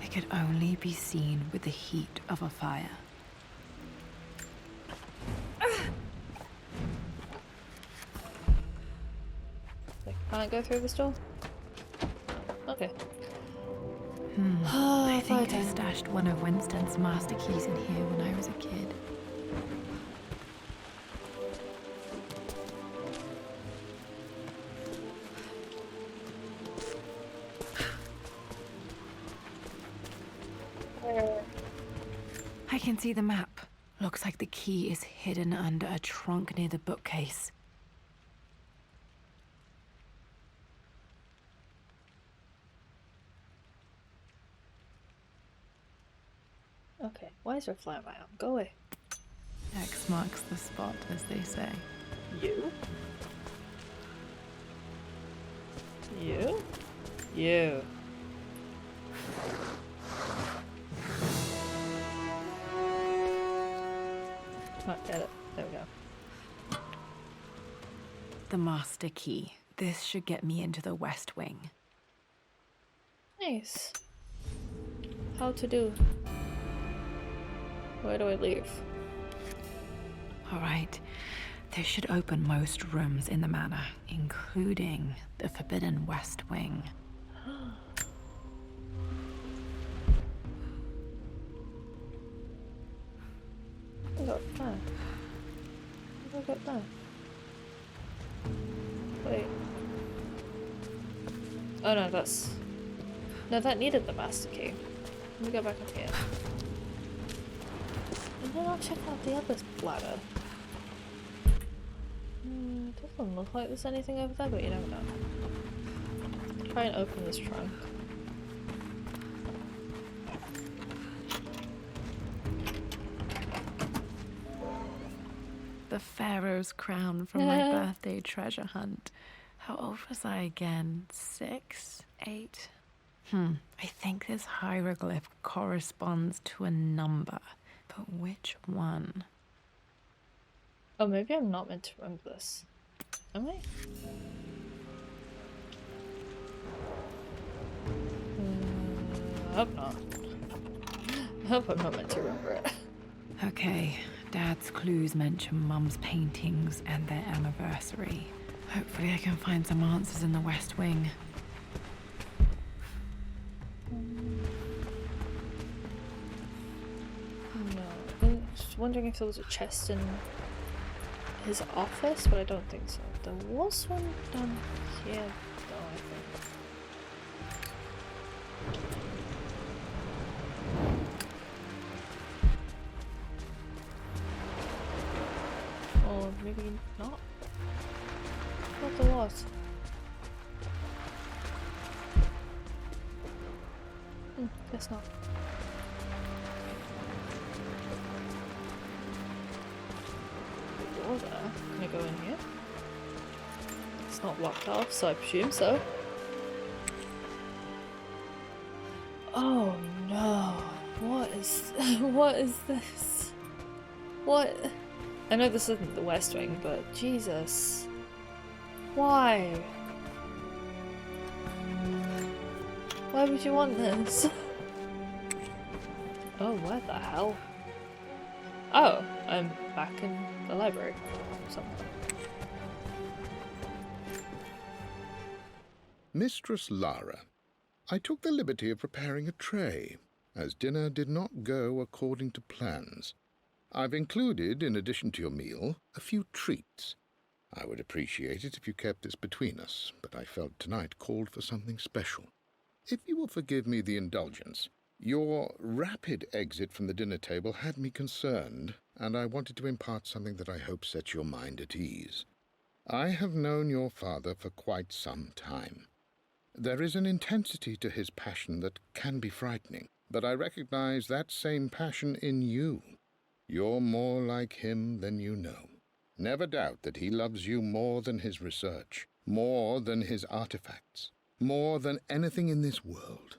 It could only be seen with the heat of a fire. Like, can I go through this door? Okay. I think I stashed one of Winston's master keys in here when I was a kid. I can see the map. Looks like the key is hidden under a trunk near the bookcase. Okay, why is there a fly on my arm? Go away. X marks the spot, as they say. You? You? You. Oh, get it. There we go. The master key. This should get me into the West Wing. Nice. How to do? Where do I leave? Alright. This should open most rooms in the manor, including the Forbidden West Wing. I got that. I got that. Wait. Oh no, that's... No, that needed the master key. Let me go back up here. And then I'll check out the other ladder. Doesn't look like there's anything over there, but you never know. Try and open this trunk. The Pharaoh's crown from my birthday treasure hunt. How old was I again? 6? 8? I think this hieroglyph corresponds to a number. But which one? Oh, maybe I'm not meant to remember this. Am I? I hope not. I hope I'm not meant to remember it. Okay, Dad's clues mention Mum's paintings and their anniversary. Hopefully I can find some answers in the West Wing. No. I'm just wondering if there was a chest in his office, but I don't think so. There was one down here, though, I think. Or maybe not. I thought there was. Guess not. Door there. Can I go in here? It's not blocked off, so I presume so. Oh no. What is what is this? What? I know this isn't the West Wing, but Jesus. Why? Why would you want this? Oh, where the hell? Oh, I'm back in the library somewhere. Mistress Lara, I took the liberty of preparing a tray, as dinner did not go according to plans. I've included, in addition to your meal, a few treats. I would appreciate it if you kept this between us, but I felt tonight called for something special. If you will forgive me the indulgence, your rapid exit from the dinner table had me concerned, and I wanted to impart something that I hope sets your mind at ease. I have known your father for quite some time. There is an intensity to his passion that can be frightening, but I recognize that same passion in you. You're more like him than you know. Never doubt that he loves you more than his research, more than his artifacts, more than anything in this world.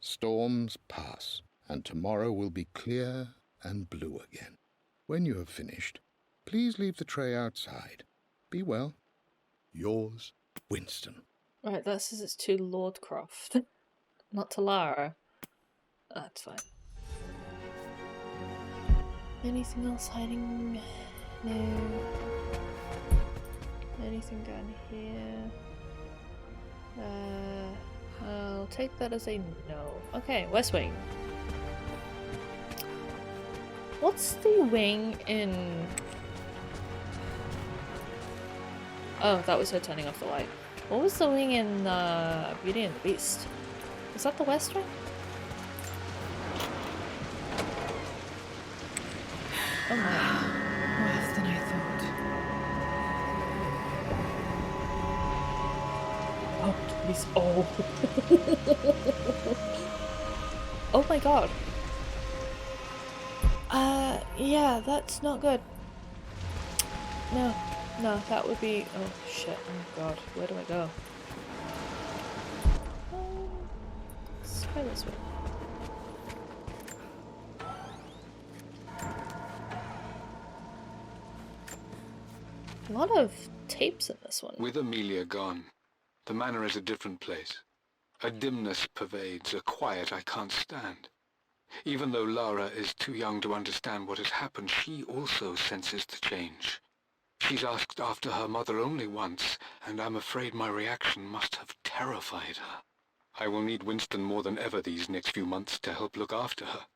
Storms pass, and tomorrow will be clear and blue again. When you have finished, please leave the tray outside. Be well. Yours, Winston. Right, that says it's to Lord Croft, not to Lara. That's fine. Anything else hiding? No. Anything down here? I'll take that as a no. Okay, West Wing. What's the wing in... Oh, that was her turning off the light. What was the wing in Beauty and the Beast? Was that the West Wing? Oh my. Worse than I thought. Oh, please. Oh. Oh my god. Yeah, that's not good. No, no, that would be. Oh shit. Oh god. Where do I go? Let's try this way. A lot of tapes in this one. With Amelia gone, the manor is a different place. A dimness pervades, a quiet I can't stand. Even though Lara is too young to understand what has happened, she also senses the change. She's asked after her mother only once, and I'm afraid my reaction must have terrified her. I will need Winston more than ever these next few months to help look after her.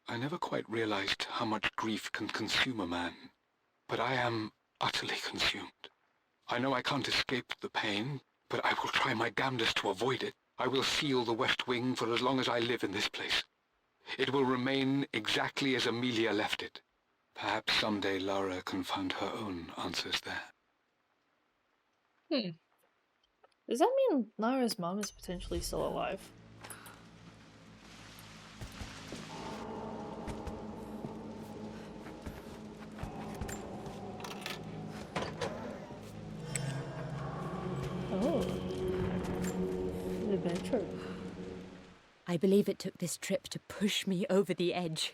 I never quite realized how much grief can consume a man, but I am utterly consumed. I know I can't escape the pain, but I will try my damnedest to avoid it. I will seal the West Wing for as long as I live in this place. It will remain exactly as Amelia left it. Perhaps someday Lara can find her own answers there. Does that mean Lara's mom is potentially still alive? Oh. The adventure. I believe it took this trip to push me over the edge.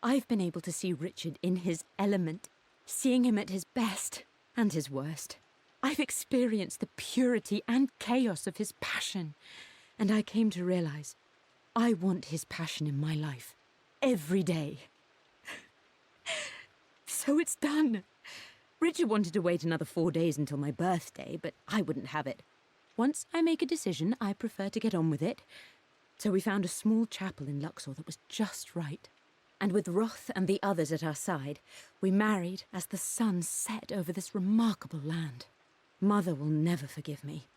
I've been able to see Richard in his element, seeing him at his best and his worst. I've experienced the purity and chaos of his passion, and I came to realize I want his passion in my life every day. So it's done. Richard wanted to wait another 4 days until my birthday, but I wouldn't have it. Once I make a decision, I prefer to get on with it. So we found a small chapel in Luxor that was just right. And with Roth and the others at our side, we married as the sun set over this remarkable land. Mother will never forgive me.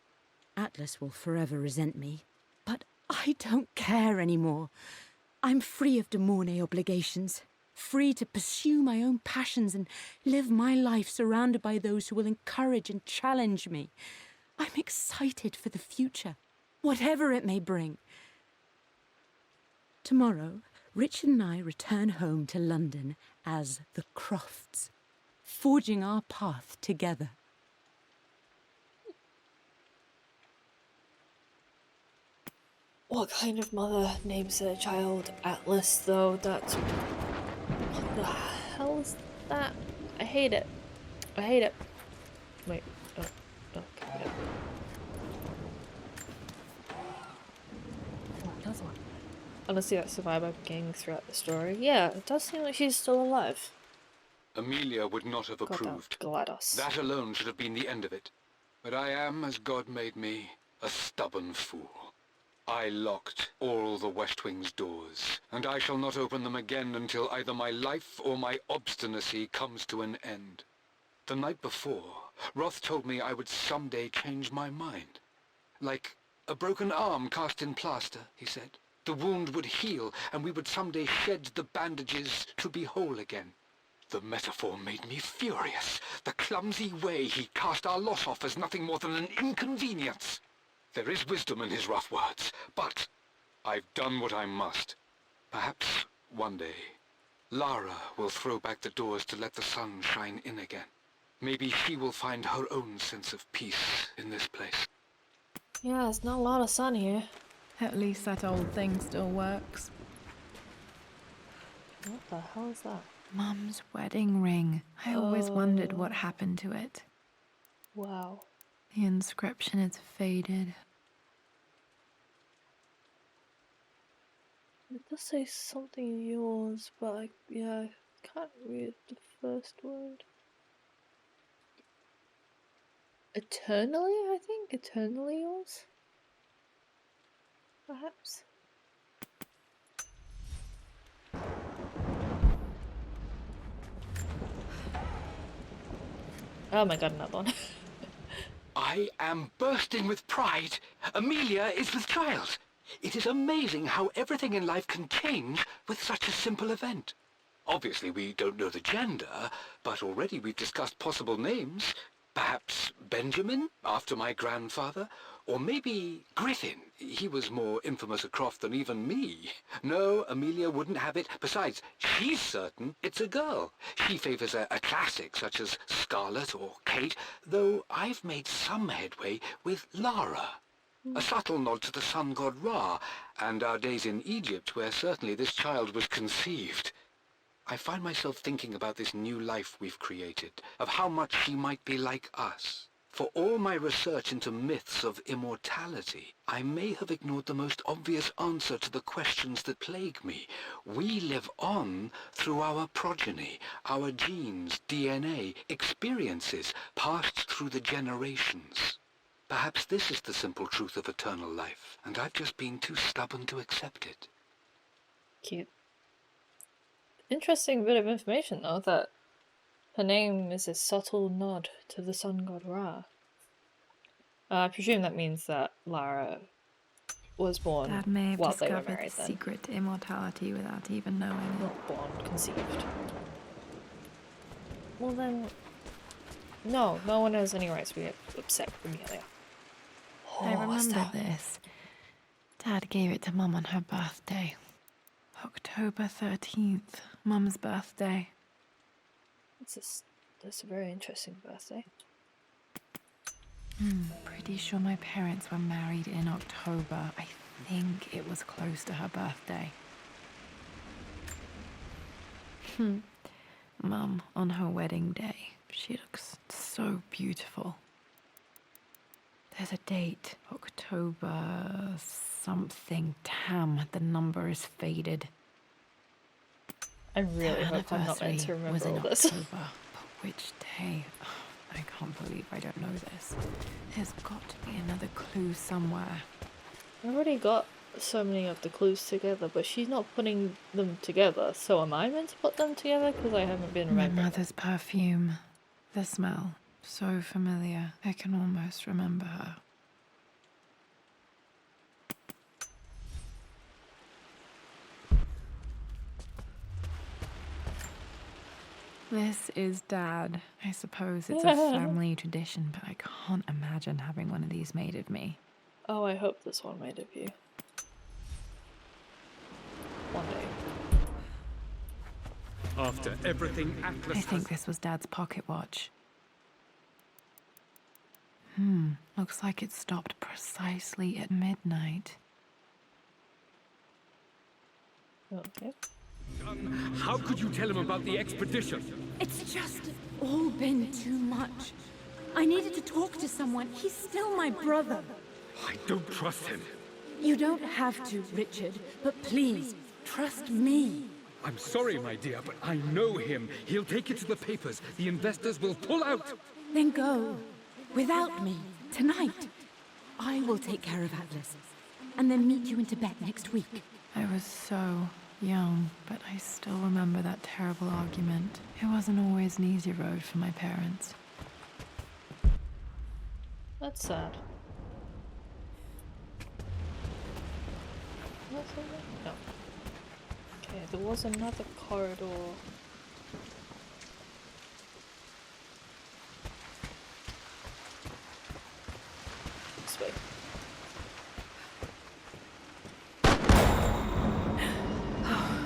Atlas will forever resent me. But I don't care anymore. I'm free of de Mornay obligations, free to pursue my own passions and live my life surrounded by those who will encourage and challenge me. I'm excited for the future, whatever it may bring. Tomorrow, Richard and I return home to London as the Crofts, forging our path together. What kind of mother names their child Atlas, though? That's... What the hell is that? I hate it. I hate it. Wait. Oh. Okay. Oh, another one. Honestly, that survivor gang throughout the story. Yeah, it does seem like she's still alive. Amelia would not have approved. GLaDOS. That alone should have been the end of it. But I am, as God made me, a stubborn fool. I locked all the West Wing's doors, and I shall not open them again until either my life or my obstinacy comes to an end. The night before, Roth told me I would someday change my mind. Like a broken arm cast in plaster, he said. The wound would heal, and we would someday shed the bandages to be whole again. The metaphor made me furious. The clumsy way he cast our loss off as nothing more than an inconvenience. There is wisdom in his rough words, but I've done what I must. Perhaps one day, Lara will throw back the doors to let the sun shine in again. Maybe she will find her own sense of peace in this place. Yeah, there's not a lot of sun here. At least that old thing still works. What the hell is that? Mum's wedding ring. I always wondered what happened to it. Wow. The inscription is faded. It does say something yours, but I can't read the first word. Eternally, I think? Eternally yours? Perhaps? Oh my god, another one. I am bursting with pride. Amelia is with child. It is amazing how everything in life can change with such a simple event. Obviously, we don't know the gender, but already we've discussed possible names. Perhaps Benjamin, after my grandfather? Or maybe Griffin. He was more infamous a Croft than even me. No, Amelia wouldn't have it. Besides, she's certain it's a girl. She favours a classic such as Scarlet or Kate, though I've made some headway with Lara. A subtle nod to the sun god Ra, and our days in Egypt, where certainly this child was conceived. I find myself thinking about this new life we've created, of how much she might be like us. For all my research into myths of immortality, I may have ignored the most obvious answer to the questions that plague me. We live on through our progeny, our genes, DNA, experiences passed through the generations. Perhaps this is the simple truth of eternal life, and I've just been too stubborn to accept it. Cute. Interesting bit of information, though, that her name is a subtle nod to the sun god Ra. I presume that means that Lara was born Dad may have while they were discovered married the then. secret to immortality without even knowing it. Not born, conceived. Well then, no one has any rights to be upset with Amelia. I Oh, remember Estelle. this. Dad gave it to Mum on her birthday. October 13th, Mum's birthday. That's a very interesting birthday. Pretty sure my parents were married in October. I think it was close to her birthday. Mum, on her wedding day, she looks so beautiful. There's a date, October something. Damn, the number is faded. I really Her hope I'm not meant to anniversary was remember in all this. October, but which day? Oh, I can't believe I don't know this. There's got to be another clue somewhere. I've already got so many of the clues together, but she's not putting them together, so am I meant to put them together? Because I haven't been My remembering. mother's perfume. The smell. So familiar. I can almost remember her. This is Dad. I suppose it's a family tradition, but I can't imagine having one of these made of me. Oh, I hope this one made of you. One day. After everything Atlas I think this was Dad's pocket watch. Looks like it stopped precisely at midnight. Okay. How could you tell him about the expedition? It's just all been too much. I needed to talk to someone. He's still my brother. I don't trust him. You don't have to, Richard, but please, trust me. I'm sorry, my dear, but I know him. He'll take it to the papers. The investors will pull out. Then go. Without me. Tonight. I will take care of Atlas. And then meet you in Tibet next week. I was so young, but I still remember that terrible argument. It wasn't always an easy road for my parents. That's sad. What's that? No. Okay, there was another corridor. This way.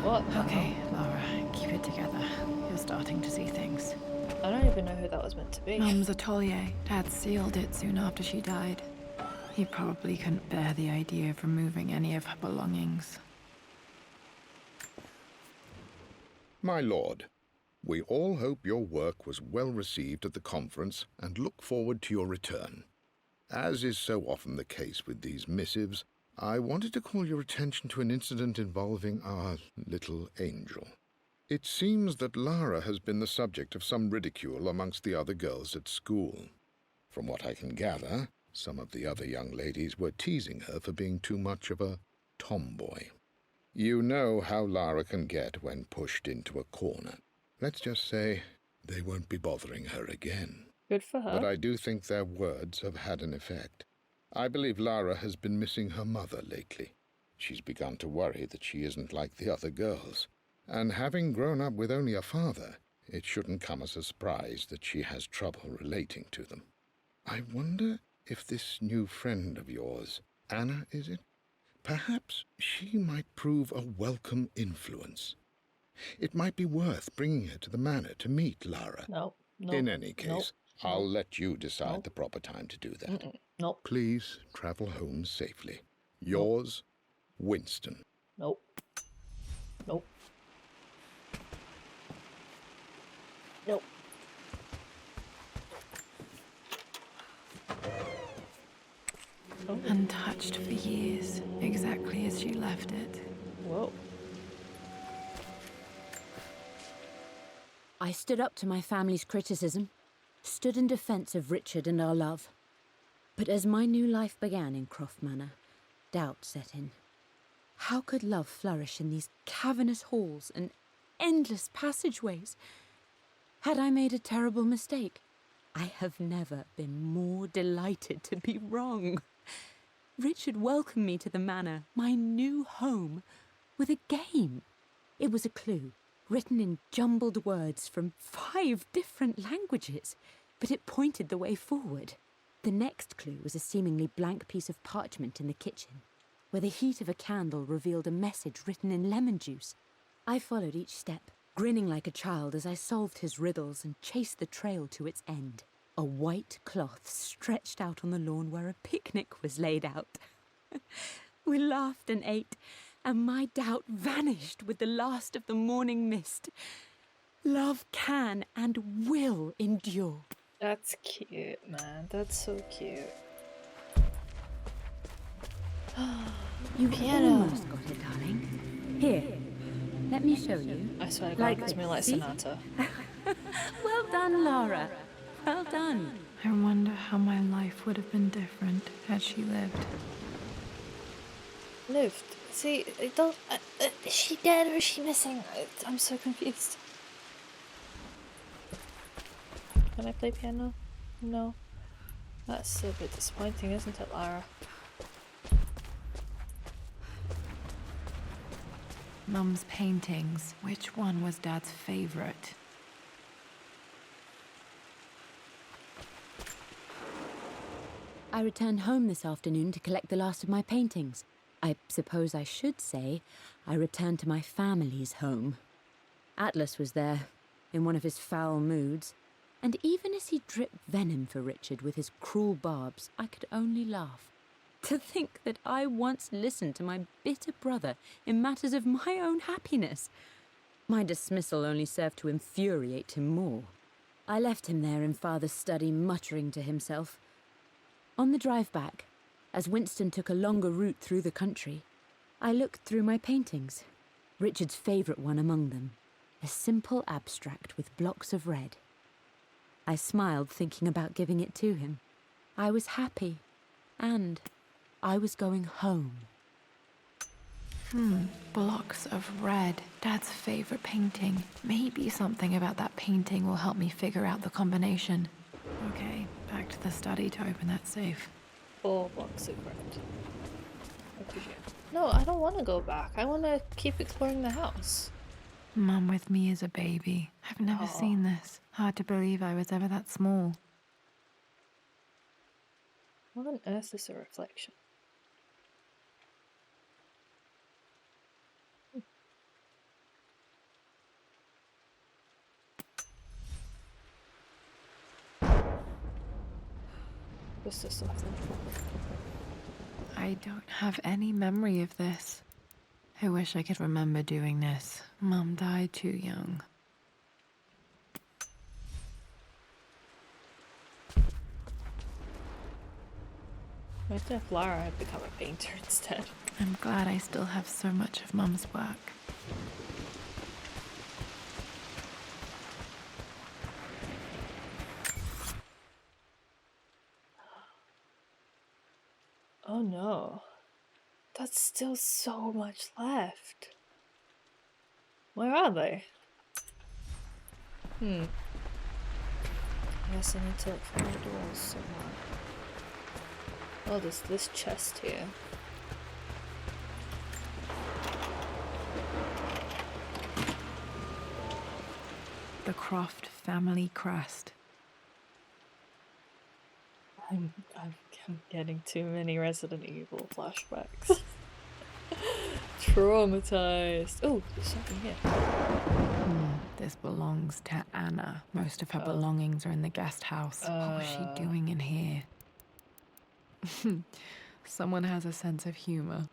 What? Okay, Laura, keep it together. You're starting to see things. I don't even know who that was meant to be. Mum's atelier. Dad sealed it soon after she died. He probably couldn't bear the idea of removing any of her belongings. My lord, we all hope your work was well received at the conference and look forward to your return. As is so often the case with these missives, I wanted to call your attention to an incident involving our little angel. It seems that Lara has been the subject of some ridicule amongst the other girls at school. From what I can gather, some of the other young ladies were teasing her for being too much of a tomboy. You know how Lara can get when pushed into a corner. Let's just say they won't be bothering her again. Good for her. But I do think their words have had an effect. I believe Lara has been missing her mother lately. She's begun to worry that she isn't like the other girls. And having grown up with only a father, it shouldn't come as a surprise that she has trouble relating to them. I wonder if this new friend of yours, Anna, is it? Perhaps she might prove a welcome influence. It might be worth bringing her to the manor to meet Lara. No. In any case, I'll let you decide the proper time to do that. Nope. Please travel home safely. Yours, Winston. Nope. Nope. Nope. Untouched for years, exactly as she left it. Whoa. I stood up to my family's criticism, stood in defense of Richard and our love. But as my new life began in Croft Manor, doubt set in. How could love flourish in these cavernous halls and endless passageways? Had I made a terrible mistake? I have never been more delighted to be wrong. Richard welcomed me to the manor, my new home, with a game. It was a clue, written in jumbled words from 5 different languages, but it pointed the way forward. The next clue was a seemingly blank piece of parchment in the kitchen, where the heat of a candle revealed a message written in lemon juice. I followed each step, grinning like a child as I solved his riddles and chased the trail to its end. A white cloth stretched out on the lawn where a picnic was laid out. We laughed and ate, and my doubt vanished with the last of the morning mist. Love can and will endure. That's cute, man. That's so cute. You Piano. almost got it, darling. Here, let me show you. I swear to God, Like it's this, Moonlight see? Sonata. Well done, Lara. Well done. I wonder how my life would have been different had she lived. Lived. See, it don't. Is she dead or is she missing? I'm so confused. Can I play piano? No. That's a bit disappointing, isn't it, Lara? Mum's paintings. Which one was Dad's favorite? I returned home this afternoon to collect the last of my paintings. I suppose I should say I returned to my family's home. Atlas was there, in one of his foul moods, and even as he dripped venom for Richard with his cruel barbs, I could only laugh. To think that I once listened to my bitter brother in matters of my own happiness. My dismissal only served to infuriate him more. I left him there in Father's study, muttering to himself. On the drive back, as Winston took a longer route through the country, I looked through my paintings, Richard's favourite one among them, a simple abstract with blocks of red. I smiled, thinking about giving it to him. I was happy, and I was going home. Blocks of red. Dad's favorite painting. Maybe something about that painting will help me figure out the combination. Okay, back to the study to open that safe. 4 blocks of red. I presume. No, I don't want to go back. I want to keep exploring the house. Mum with me as a baby. I've never seen this. Hard to believe I was ever that small. What on earth is a reflection? This is something. I don't have any memory of this. I wish I could remember doing this. Mum died too young. Imagine if Lara had become a painter instead. I'm glad I still have so much of Mum's work. Oh no. That's still so much left. Where are they? I guess I need to look for more doors somewhere. Oh, there's this chest here. The Croft family crest. I'm getting too many Resident Evil flashbacks. Traumatized. Oh, there's something here. This belongs to Anna. Most of her belongings are in the guest house. What was she doing in here? Someone has a sense of humor.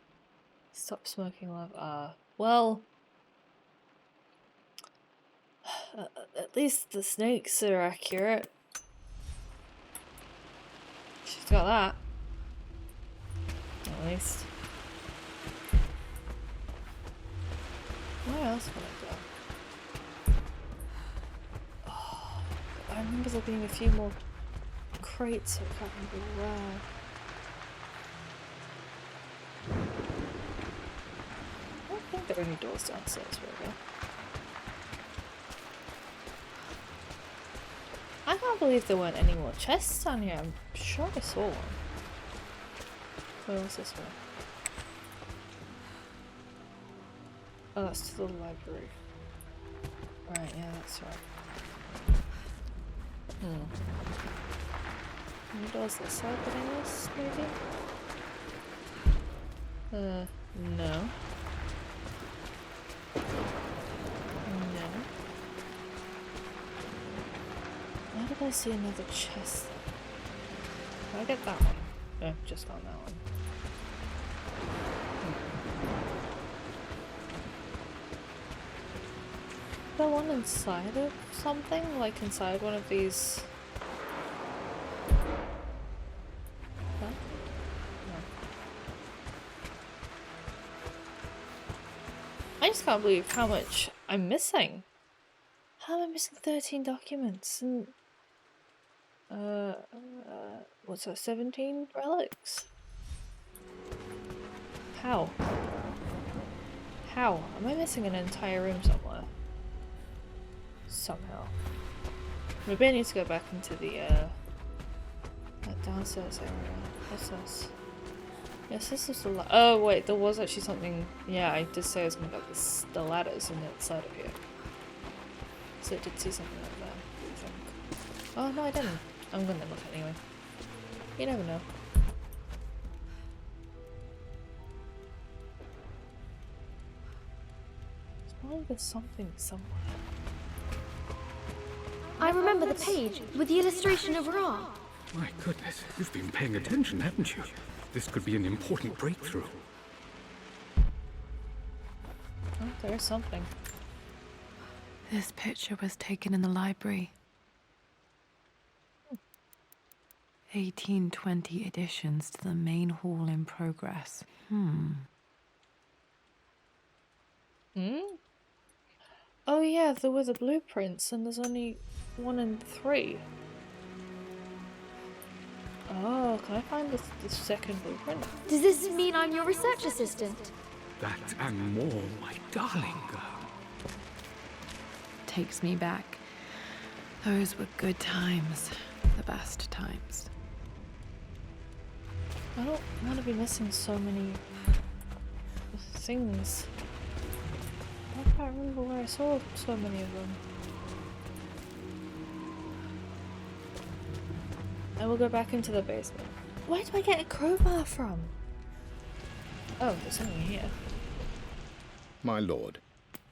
Stop smoking, love. Well, at least the snakes are accurate. She's got that. At least. Where else would I go? Oh, I remember there being a few more crates, so I can't remember where. I don't think there are any doors downstairs, really. I can't believe there weren't any more chests down here. I'm sure I saw one. Where was this one? Oh, that's to the library. Right, yeah, that's right. Any doors this side that I missed, maybe? No. No. Why did I see another chest? Did I get that one? No, just found that one. The one inside of something? Like inside one of these... Huh? No. I just can't believe how much I'm missing. How am I missing 13 documents and... what's that, 17 relics? How? How? Am I missing an entire room somewhere? Somehow. Maybe I need to go back into the, that downstairs area. What's this? Yes, this is the oh wait, there was actually something, yeah, I did say I was gonna go the ladders on the outside of here. So I did see something like that, I think. Oh no, I didn't. I'm gonna look anyway. You never know. It's probably there's something somewhere. I remember the page with the illustration of Ra. My goodness, you've been paying attention, haven't you? This could be an important breakthrough. Oh, there's something. This picture was taken in the library. 1820 additions to the main hall in progress. Oh yeah, there were the blueprints and there's only 1 and 3. Oh, can I find the second blueprint? Does this mean I'm your research assistant? That and more, my darling girl. Takes me back. Those were good times. The best times. I don't want to be missing so many things. I can't remember where I saw so many of them. I will go back into the basement. Where do I get a crowbar from? Oh, there's something here. My lord,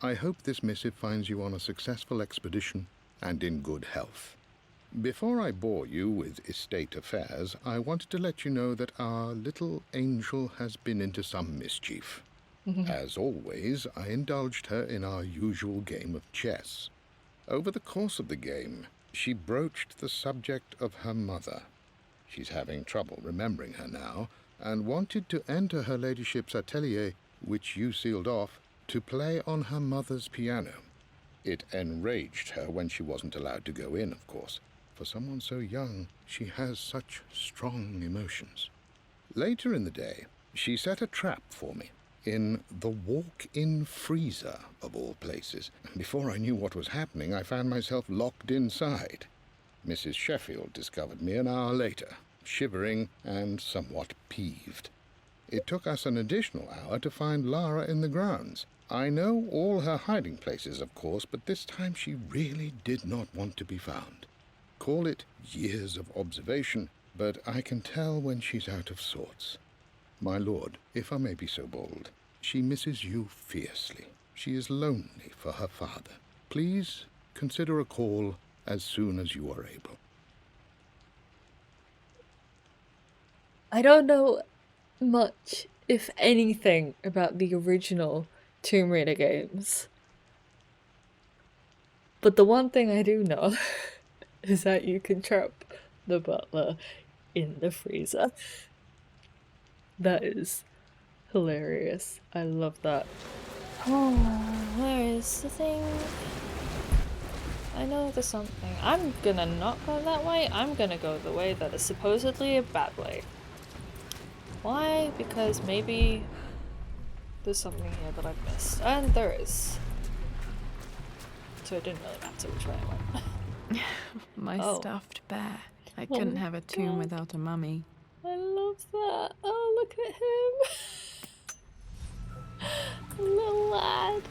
I hope this missive finds you on a successful expedition and in good health. Before I bore you with estate affairs, I wanted to let you know that our little angel has been into some mischief. As always, I indulged her in our usual game of chess. Over the course of the game, she broached the subject of her mother. She's having trouble remembering her now, and wanted to enter her ladyship's atelier, which you sealed off, to play on her mother's piano. It enraged her when she wasn't allowed to go in, of course. For someone so young, she has such strong emotions. Later in the day, she set a trap for me in the walk-in freezer, of all places. Before I knew what was happening, I found myself locked inside. Mrs. Sheffield discovered me an hour later, shivering and somewhat peeved. It took us an additional hour to find Lara in the grounds. I know all her hiding places, of course, but this time she really did not want to be found. Call it years of observation, but I can tell when she's out of sorts. My lord, if I may be so bold, she misses you fiercely. She is lonely for her father. Please consider a call as soon as you are able. I don't know much, if anything, about the original Tomb Raider games. But the one thing I do know is that you can trap the butler in the freezer. That is hilarious. I love that. Oh, where is the thing? I know there's something. I'm gonna not go that way. I'm gonna go the way that is supposedly a bad way. Why? Because maybe there's something here that I've missed. And there is. So it didn't really matter which way I went. My Oh. stuffed bear. I Oh couldn't my have a tomb God. without a mummy. I love that. Oh, look at him. Little lad.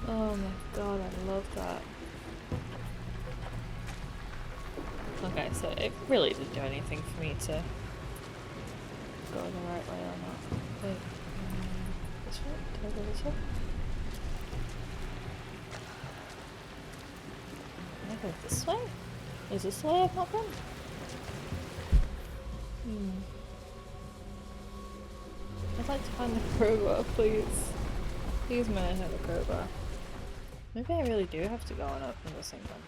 Oh my god, I love that. Okay, so it really didn't do anything for me to go the right way or not. Wait, this way? Did I go this way? Can I go this way? Is this the way I've not been? I'd like to find the crowbar, please. Please may I have a crowbar. Maybe I really do have to go on up in the same one.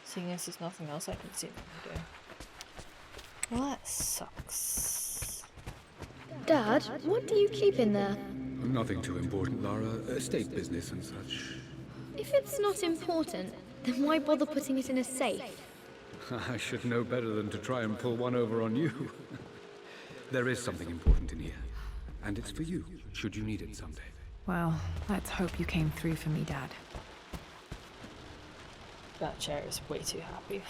Seeing as there's nothing else I can see them do. Well, that sucks. Dad, what do you keep in there? Nothing too important, Lara. Estate business and such. If it's not important, then why bother putting it in a safe? I should know better than to try and pull one over on you. There is something important in here. And it's for you, should you need it someday. Well, let's hope you came through for me, Dad. That chair is way too happy.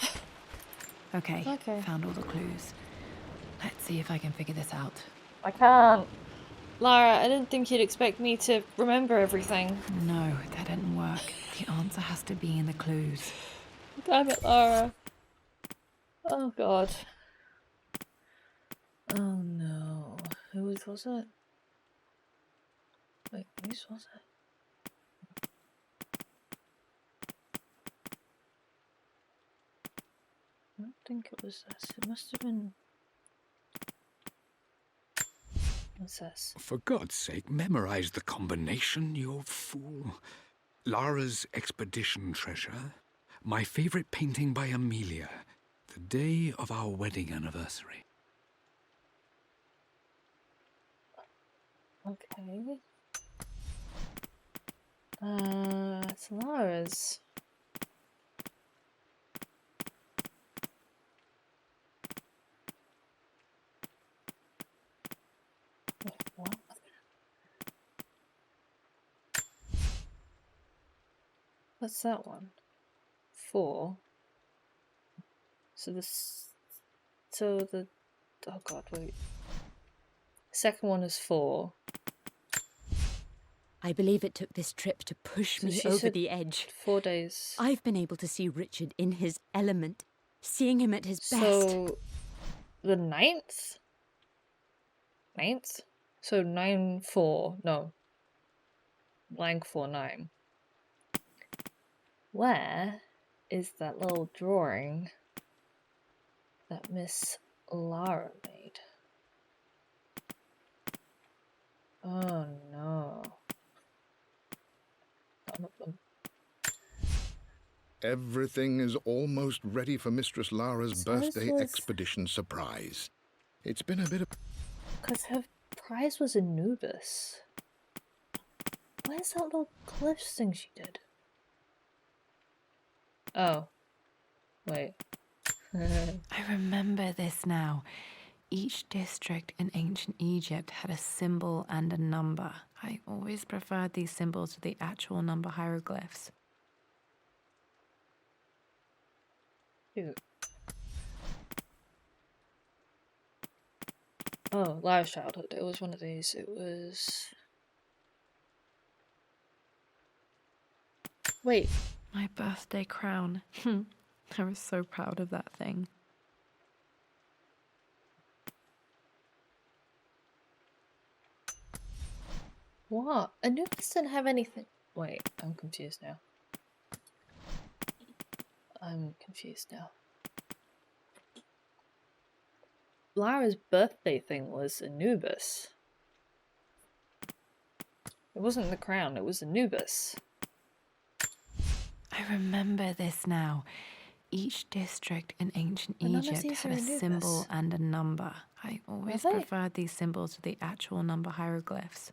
Okay, Okay. found all the clues. Let's see if I can figure this out. I can't. Lara, I didn't think you'd expect me to remember everything. No, that didn't work. The answer has to be in the clues. Damn it, Lara. Oh god. Oh no. Whose was it? Wait, whose was it? I don't think it was this. It must have been... What's this? For God's sake, memorize the combination, you fool. Lara's expedition treasure. My favorite painting by Amelia. The day of our wedding anniversary. Okay. It's Lara's. Wait, what? What's that one? 4. So the oh god, wait. Second one is 4. I believe it took this trip to push So me she over said the edge. 4 days. I've been able to see Richard in his element, seeing him at his best. So the 9th? 9th? So 9-4. No. Blank 4-9. Where is that little drawing that Miss Lara made? Oh no. None of them. Everything is almost ready for Mistress Lara's So this birthday was- expedition surprise. It's been a bit of... Because her prize was Anubis. Where's that little cliffs thing she did? Oh. Wait. I remember this now. Each district in ancient Egypt had a symbol and a number. I always preferred these symbols to the actual number hieroglyphs. Cute. Oh, Lyra's childhood. It was one of these. It was... Wait. My birthday crown. I was so proud of that thing. What? Anubis didn't have anything. Wait, I'm confused now. I'm confused now. Lyra's birthday thing was Anubis. It wasn't the crown, it was Anubis. I remember this now. Each district in ancient But none of Egypt these had are a symbol Anubis. and a number. I always they? preferred these symbols to the actual number hieroglyphs.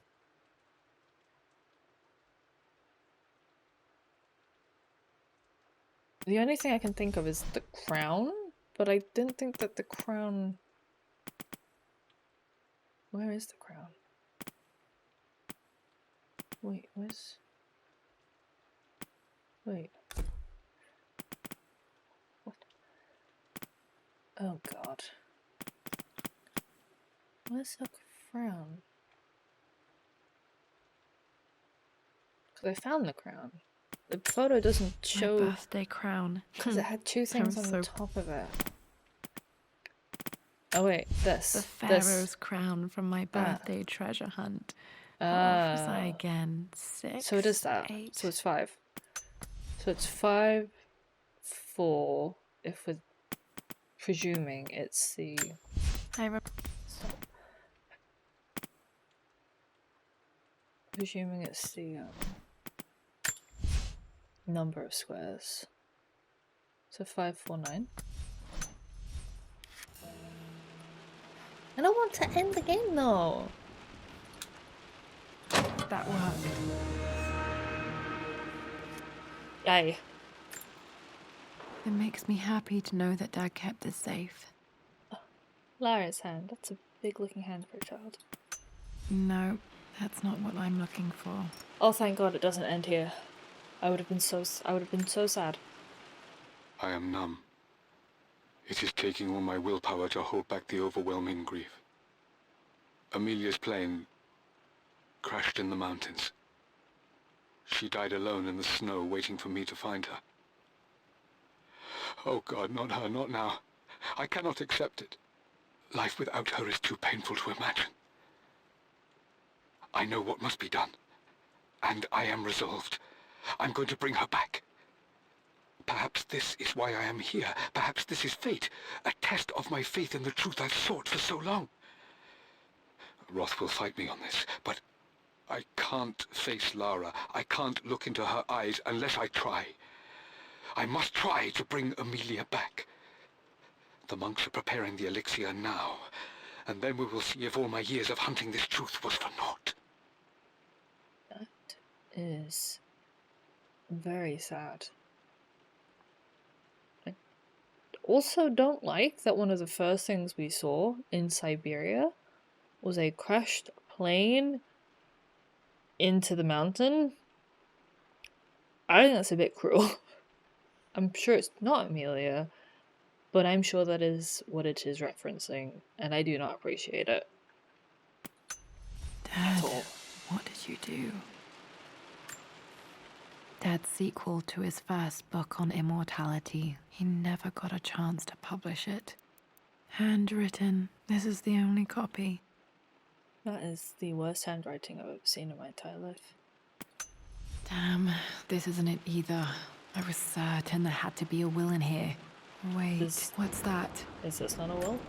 The only thing I can think of is the crown, but I didn't think that the crown... Where is the crown? Wait, where's... Wait. What? Oh god. Where's the crown? Because I found the crown. The photo doesn't show... My birthday crown. Because it had two things I'm on so- the top of it. Oh wait, this. The This. pharaoh's crown from my Ah. birthday treasure hunt. What was I Ah. again? 6. So it is that. 8. So it's 5. So it's 5, 4, if we're presuming it's the... Presuming it's the number of squares. So 5, 4, 9. I don't want to end the game though. That worked. Yay. It makes me happy to know that Dad kept this safe. Lyra's hand. That's a big looking hand for a child. No, that's not what I'm looking for. Oh, thank God it doesn't end here. I would have been so sad. I am numb. It is taking all my willpower to hold back the overwhelming grief. Amelia's plane crashed in the mountains. She died alone in the snow, waiting for me to find her. Oh God, not her, not now. I cannot accept it. Life without her is too painful to imagine. I know what must be done, and I am resolved. I'm going to bring her back. Perhaps this is why I am here. Perhaps this is fate, a test of my faith in the truth I've sought for so long. Roth will fight me on this, but I can't face Lara. I can't look into her eyes unless I try. I must try to bring Amelia back. The monks are preparing the elixir now, and then we will see if all my years of hunting this truth was for naught. That is very sad. I also don't like that one of the first things we saw in Siberia was a crashed plane into the mountain. I think that's a bit cruel. I'm sure it's not Amelia, but I'm sure that is what it is referencing, and I do not appreciate it. Dad, all. what did you do? Dad's sequel to his first book on immortality. He never got a chance to publish it. Handwritten. This is the only copy. That is the worst handwriting I've ever seen in my entire life. Damn, this isn't it either. I was certain there had to be a will in here. Wait, This- what's that? Is this not a will?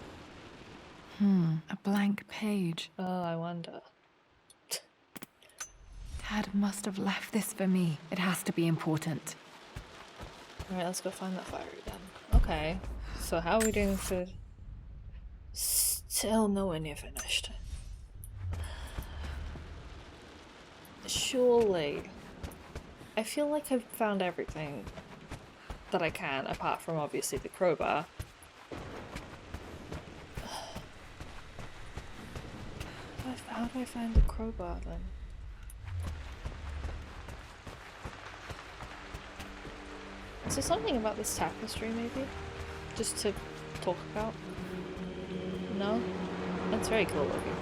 A blank page. Oh, I wonder. Dad must have left this for me. It has to be important. Alright, let's go find that fiery then. Okay, so how are we doing for... Still nowhere near finished. Surely. I feel like I've found everything that I can, apart from obviously the crowbar. How do I find the crowbar then? Is there something about this tapestry maybe? Just to talk about? No? That's very cool looking.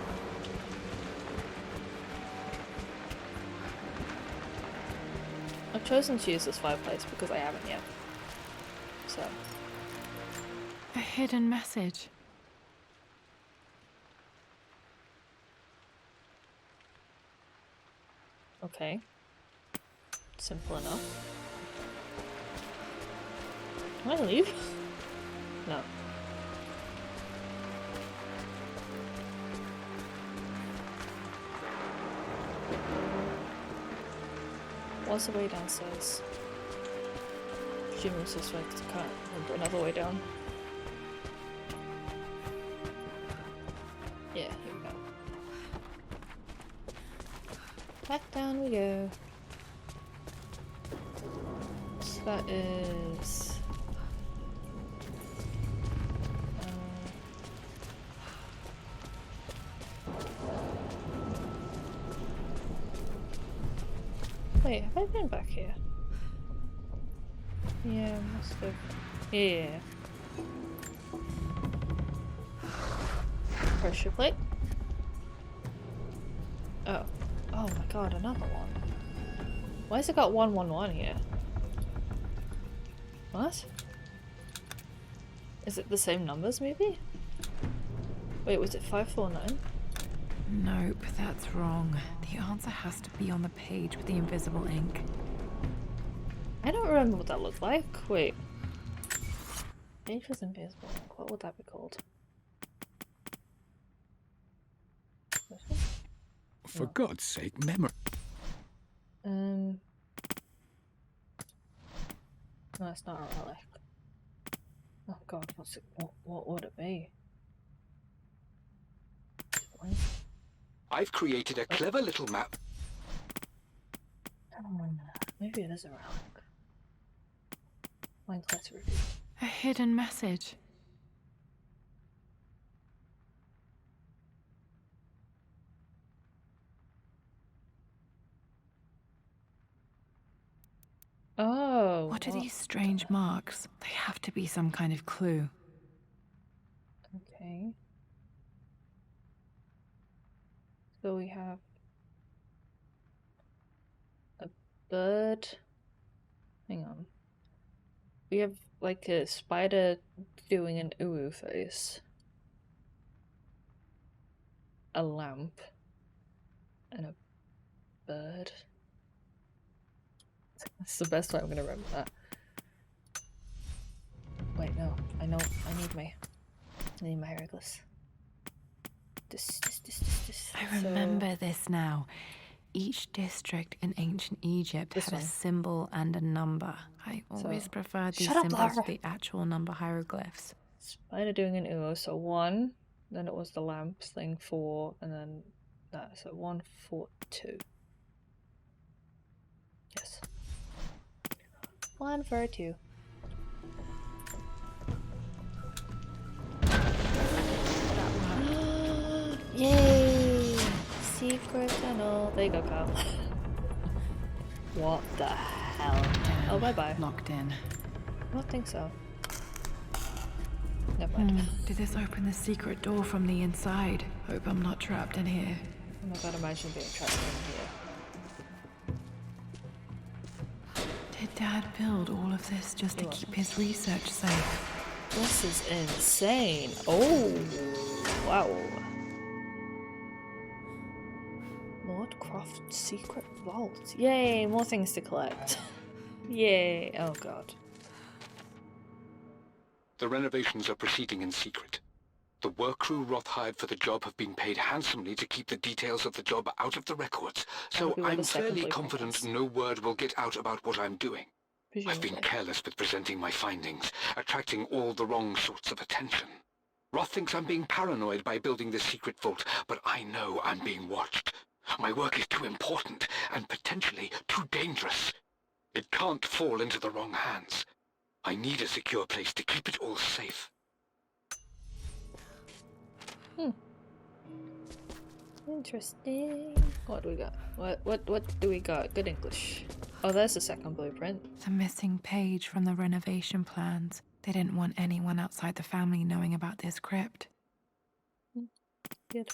I've chosen to use this fireplace because I haven't yet. So. A hidden message. Okay. Simple enough. Can I leave? No. What's the way downstairs? Presumably it's this way because I can't remember another way down. Yeah, here we go. Back down we go. So that is... Wait, have I been back here? Yeah, must have. Yeah. Pressure plate. Oh. Oh my god, another one. Why has it got 111 here? What? Is it the same numbers, maybe? Wait, was it 549? Nope, that's wrong. The answer has to be on the page with the invisible ink. I don't remember what that looked like. Wait. Page was invisible. What would that be called? For God's sake, memory. No, it's not a relic. Oh god, what's it? What would it be? I've created a clever little map. Maybe it is a relic. Mind letter review. A hidden message. Oh. What are these strange marks? They have to be some kind of clue. Okay. So we have a bird. Hang on. We have like a spider doing an uwu face. A lamp. And a bird. That's the best way I'm gonna remember that. Wait, no. I know. I need my hieroglyphs. This. I remember this now. Each district in ancient Egypt This had a one. symbol and a number. I always preferred these Shut up, symbols to Lara. the actual number hieroglyphs. Spider doing an uwu, so 1, then it was the lamp thing 4, and then that, so 1, 4, 2. Yes. 1 for 2. Yay! Secret tunnel. There you go, Kyle. What the hell? Oh, bye-bye. Locked in. I don't think so. Never mind. Did this open the secret door from the inside? Hope I'm not trapped in here. Oh my god, imagine being trapped in here. Did Dad build all of this just to keep his research safe? This is insane. Oh, wow. Lord Croft's secret vault. Yay, more things to collect. Yay. Oh god. The renovations are proceeding in secret. The work crew Roth hired for the job have been paid handsomely to keep the details of the job out of the records, so That'll be where I'm the second fairly blueprint confident is. no word will get out about what I'm doing. I've been Presumably. careless with presenting my findings, attracting all the wrong sorts of attention. Roth thinks I'm being paranoid by building this secret vault, but I know I'm being watched. My work is too important and potentially too dangerous. It can't fall into the wrong hands. I need a secure place to keep it all safe. Interesting. What do we got? What do we got? Good English. Oh, there's the second blueprint. The missing page from the renovation plans. They didn't want anyone outside the family knowing about this crypt. Good.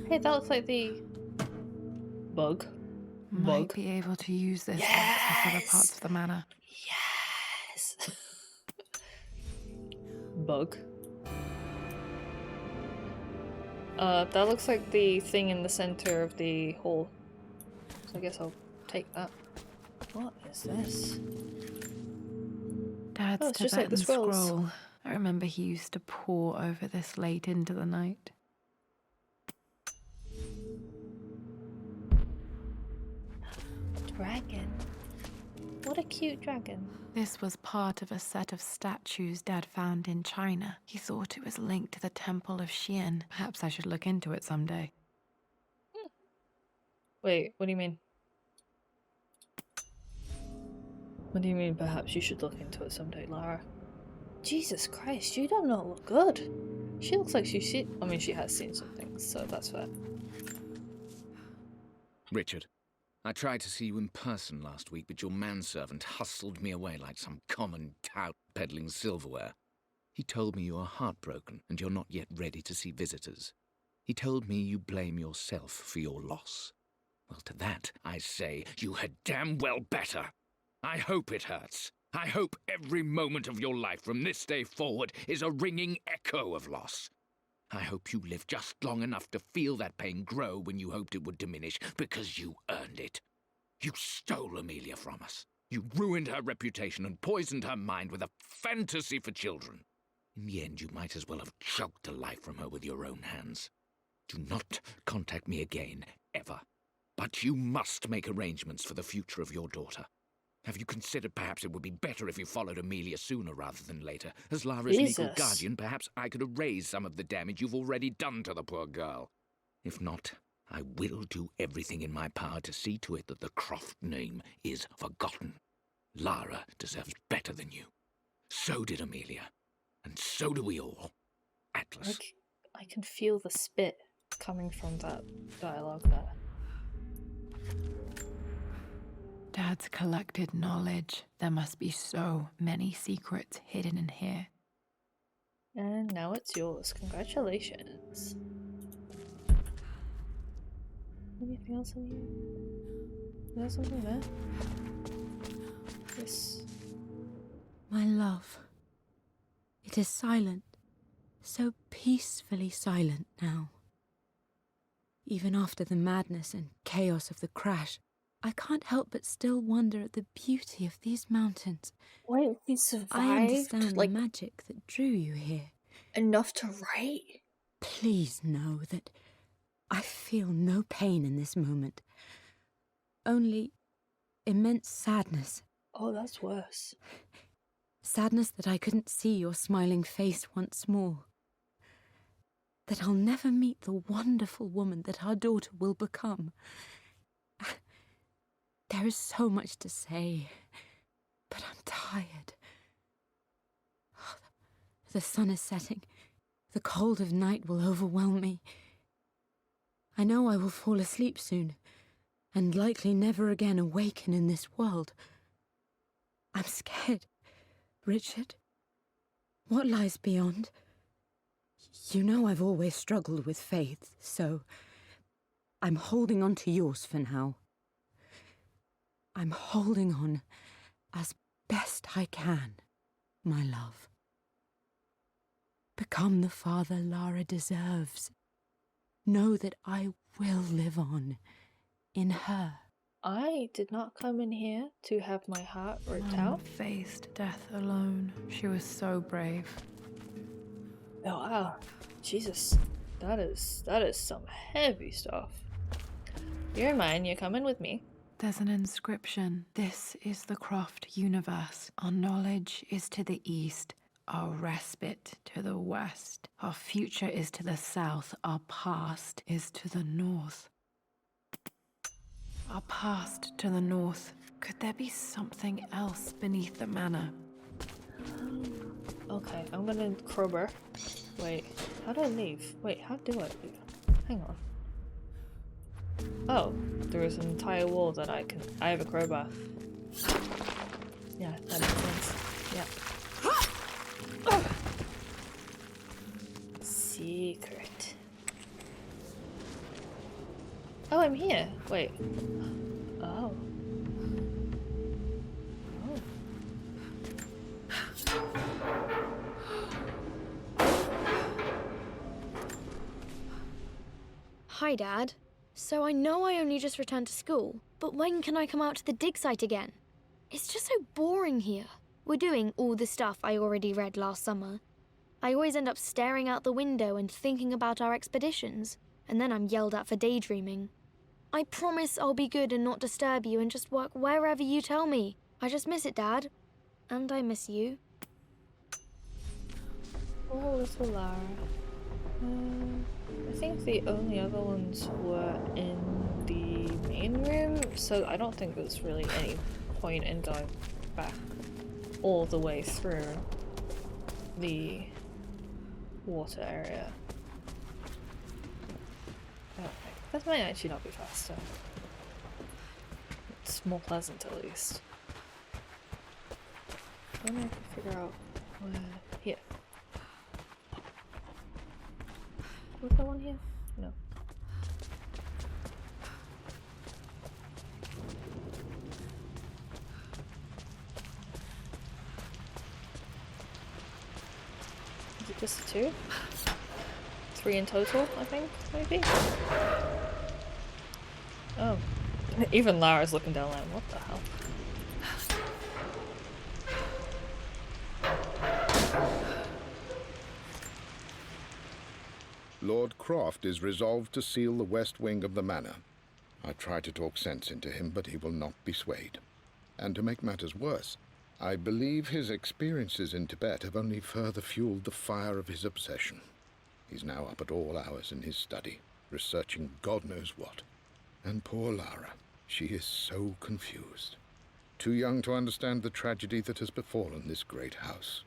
Hey, that looks like the bug. Might Bug. be able to use this to access other parts Yes! of the manor. Yes. Bug. That looks like the thing in the center of the hole. So I guess I'll take that. What is this? Dad's Oh, it's just like the Tibetan scrolls. scroll. I remember he used to pore over this late into the night. Dragon. What a cute dragon. This was part of a set of statues Dad found in China. He thought it was linked to the Temple of Xian. Perhaps I should look into it someday. Wait, what do you mean? What do you mean perhaps you should look into it someday, Lara? Jesus Christ, you do not look good. She looks like she's seen. I mean, she has seen some things, so that's fair. Richard, I tried to see you in person last week, but your manservant hustled me away like some common tout peddling silverware. He told me you are heartbroken and you're not yet ready to see visitors. He told me you blame yourself for your loss. Well, to that, I say you had damn well better. I hope it hurts. I hope every moment of your life from this day forward is a ringing echo of loss. I hope you live just long enough to feel that pain grow when you hoped it would diminish, because you earned it. You stole Amelia from us. You ruined her reputation and poisoned her mind with a fantasy for children. In the end, you might as well have choked the life from her with your own hands. Do not contact me again, ever. But you must make arrangements for the future of your daughter. Have you considered perhaps it would be better if you followed Amelia sooner rather than later? As Lara's legal Jesus. guardian, perhaps I could erase some of the damage you've already done to the poor girl. If not, I will do everything in my power to see to it that the Croft name is forgotten. Lara deserves better than you. So did Amelia. And so do we all. Atlas. Like, I can feel the spit coming from that dialogue there. Dad's collected knowledge. There must be so many secrets hidden in here. And now it's yours. Congratulations. Anything else in here? Is there something there? Yes. My love. It is silent. So peacefully silent now. Even after the madness and chaos of the crash, I can't help but still wonder at the beauty of these mountains. Wait, he survived? I understand like, the magic that drew you here. enough to write? Please know that I feel no pain in this moment. Only immense sadness. Oh, that's worse. Sadness that I couldn't see your smiling face once more. That I'll never meet the wonderful woman that our daughter will become. There is so much to say, but I'm tired. The sun is setting. The cold of night will overwhelm me. I know I will fall asleep soon, and likely never again awaken in this world. I'm scared, Richard. What lies beyond? You know I've always struggled with faith, so I'm holding on to yours for now. I'm holding on as best I can, my love. Become the father Lara deserves. Know that I will live on in her. I did not come in here to have my heart ripped Mum out. faced death alone. She was so brave. Oh wow, Jesus, that is some heavy stuff. You're in mine. You're coming with me. There's an inscription. This is the Croft universe. Our knowledge is to the east, our respite to the west. Our future is to the south, our past is to the north. Our past to the north. Could there be something else beneath the manor? Okay, I'm gonna crowbar. Wait, how do I leave? Wait, how do I leave? Hang on. Oh, there is an entire wall that I have a crowbar. Yeah, that makes sense. Yeah. Secret. Oh, I'm here. Wait. Oh. Oh. Hi, Dad. So I know I only just returned to school, but when can I come out to the dig site again? It's just so boring here. We're doing all the stuff I already read last summer. I always end up staring out the window and thinking about our expeditions, and then I'm yelled at for daydreaming. I promise I'll be good and not disturb you and just work wherever you tell me. I just miss it, Dad. And I miss you. Oh, little Lara. I think the only other ones were in the main room, so I don't think there's really any point in going back all the way through the water area. Okay. That might actually not be faster. It's more pleasant at least. Let me figure out where. Here. Was there one here? No. Is it just 2? 3 in total, I think, maybe? Oh. Even Lara's looking down like, what the hell? Lord Croft is resolved to seal the west wing of the manor. I try to talk sense into him, but he will not be swayed. And to make matters worse, I believe his experiences in Tibet have only further fueled the fire of his obsession. He's now up at all hours in his study, researching God knows what. And poor Lara, she is so confused. Too young to understand the tragedy that has befallen this great house.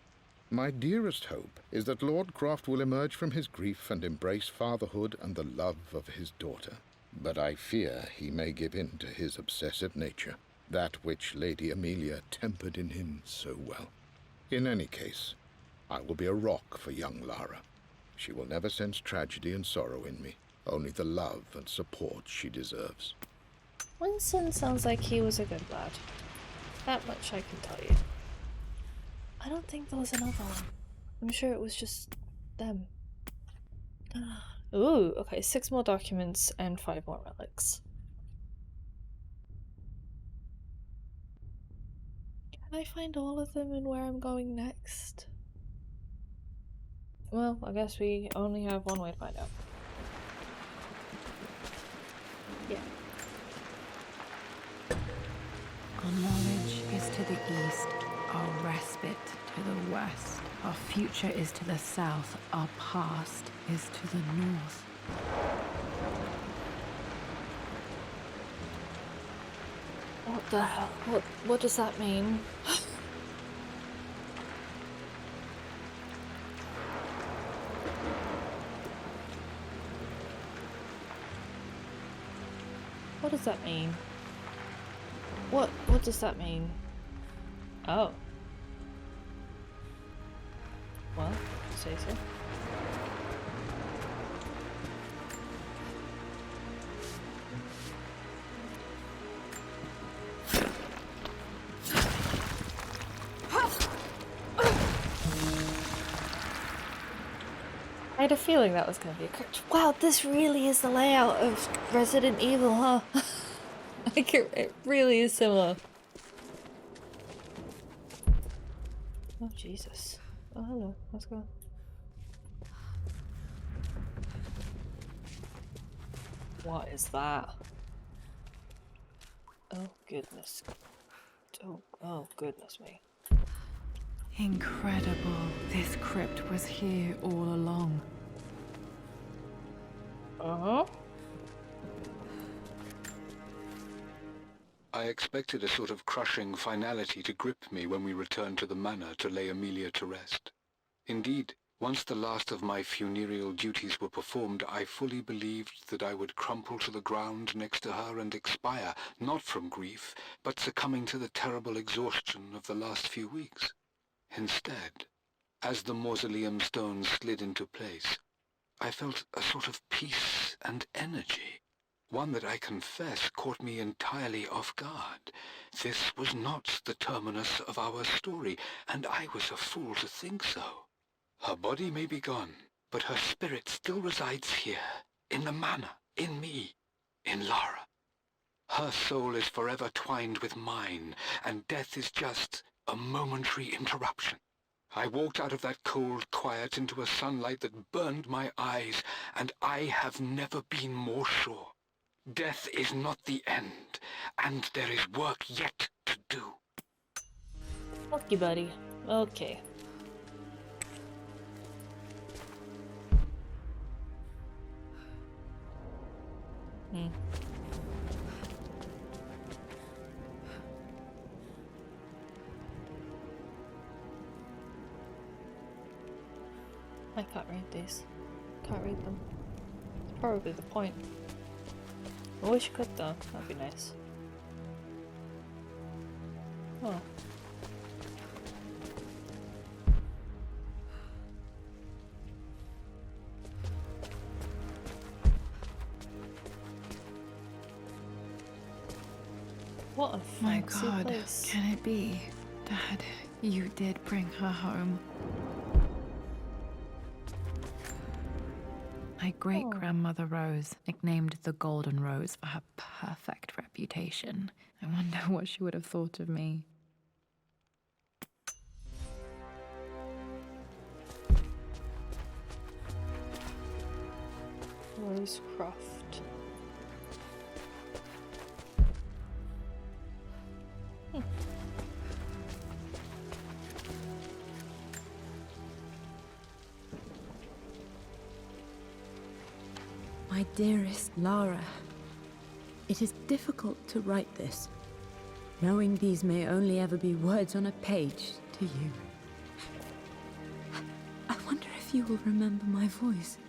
My dearest hope is that Lord Croft will emerge from his grief and embrace fatherhood and the love of his daughter. But I fear he may give in to his obsessive nature, that which Lady Amelia tempered in him so well. In any case, I will be a rock for young Lara. She will never sense tragedy and sorrow in me, only the love and support she deserves. Winston sounds like he was a good lad. That much I can tell you. I don't think there was another one. I'm sure it was just them. Ooh, okay, 6 more documents and 5 more relics. Can I find all of them and where I'm going next? Well, I guess we only have one way to find out. Yeah. Our knowledge is to the east, our respite to the west. Our future is to the south, our past is to the north. What the hell? What does that mean? What does that mean? What does that mean? Oh. Well, say so. I had a feeling that was going to be a crypt. Wow, this really is the layout of Resident Evil, huh? Like, it really is similar. Oh, Jesus. Oh, hello. Let's go. What is that? Oh, goodness. Oh, goodness me. Incredible. This crypt was here all along. Uh-huh. I expected a sort of crushing finality to grip me when we returned to the manor to lay Amelia to rest. Indeed, Once the last of my funereal duties were performed, I fully believed that I would crumple to the ground next to her and expire, not from grief, but succumbing to the terrible exhaustion of the last few weeks. Instead, as the mausoleum stones slid into place, I felt a sort of peace and energy, one that I confess caught me entirely off guard. This was not the terminus of our story, and I was a fool to think so. Her body may be gone, but her spirit still resides here, in the manor, in me, in Lara. Her soul is forever twined with mine, and death is just a momentary interruption. I walked out of that cold quiet into a sunlight that burned my eyes, and I have never been more sure. Death is not the end, and there is work yet to do. Fuck you, buddy. Okay. I can't read these. Can't read them. It's probably the point. I wish I could though. That'd be nice. Oh. What a My fancy God, place. can it be? Dad, you did bring her home. My great-grandmother Rose, nicknamed the Golden Rose for her perfect reputation. I wonder what she would have thought of me. Rosecroft. My dearest Lara, it is difficult to write this, knowing these may only ever be words on a page to you. I wonder if you will remember my voice.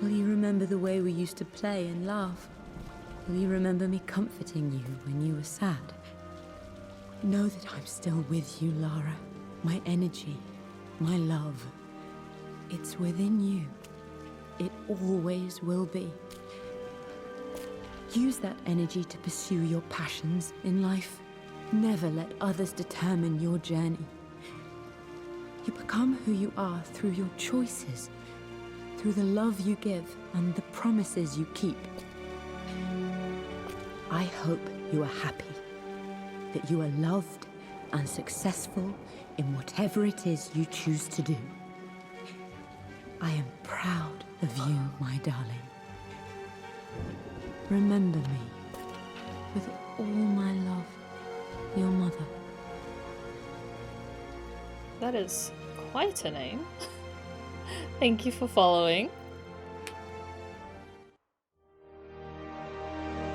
Will you remember the way we used to play and laugh? Will you remember me comforting you when you were sad? Know that I'm still with you, Lara. My energy, my love, it's within you. It always will be. Use that energy to pursue your passions in life. Never let others determine your journey. You become who you are through your choices, through the love you give and the promises you keep. I hope you are happy, that you are loved and successful in whatever it is you choose to do. I am proud of you, my darling. Remember me with all my love, your mother. That is quite a name. Thank you for following.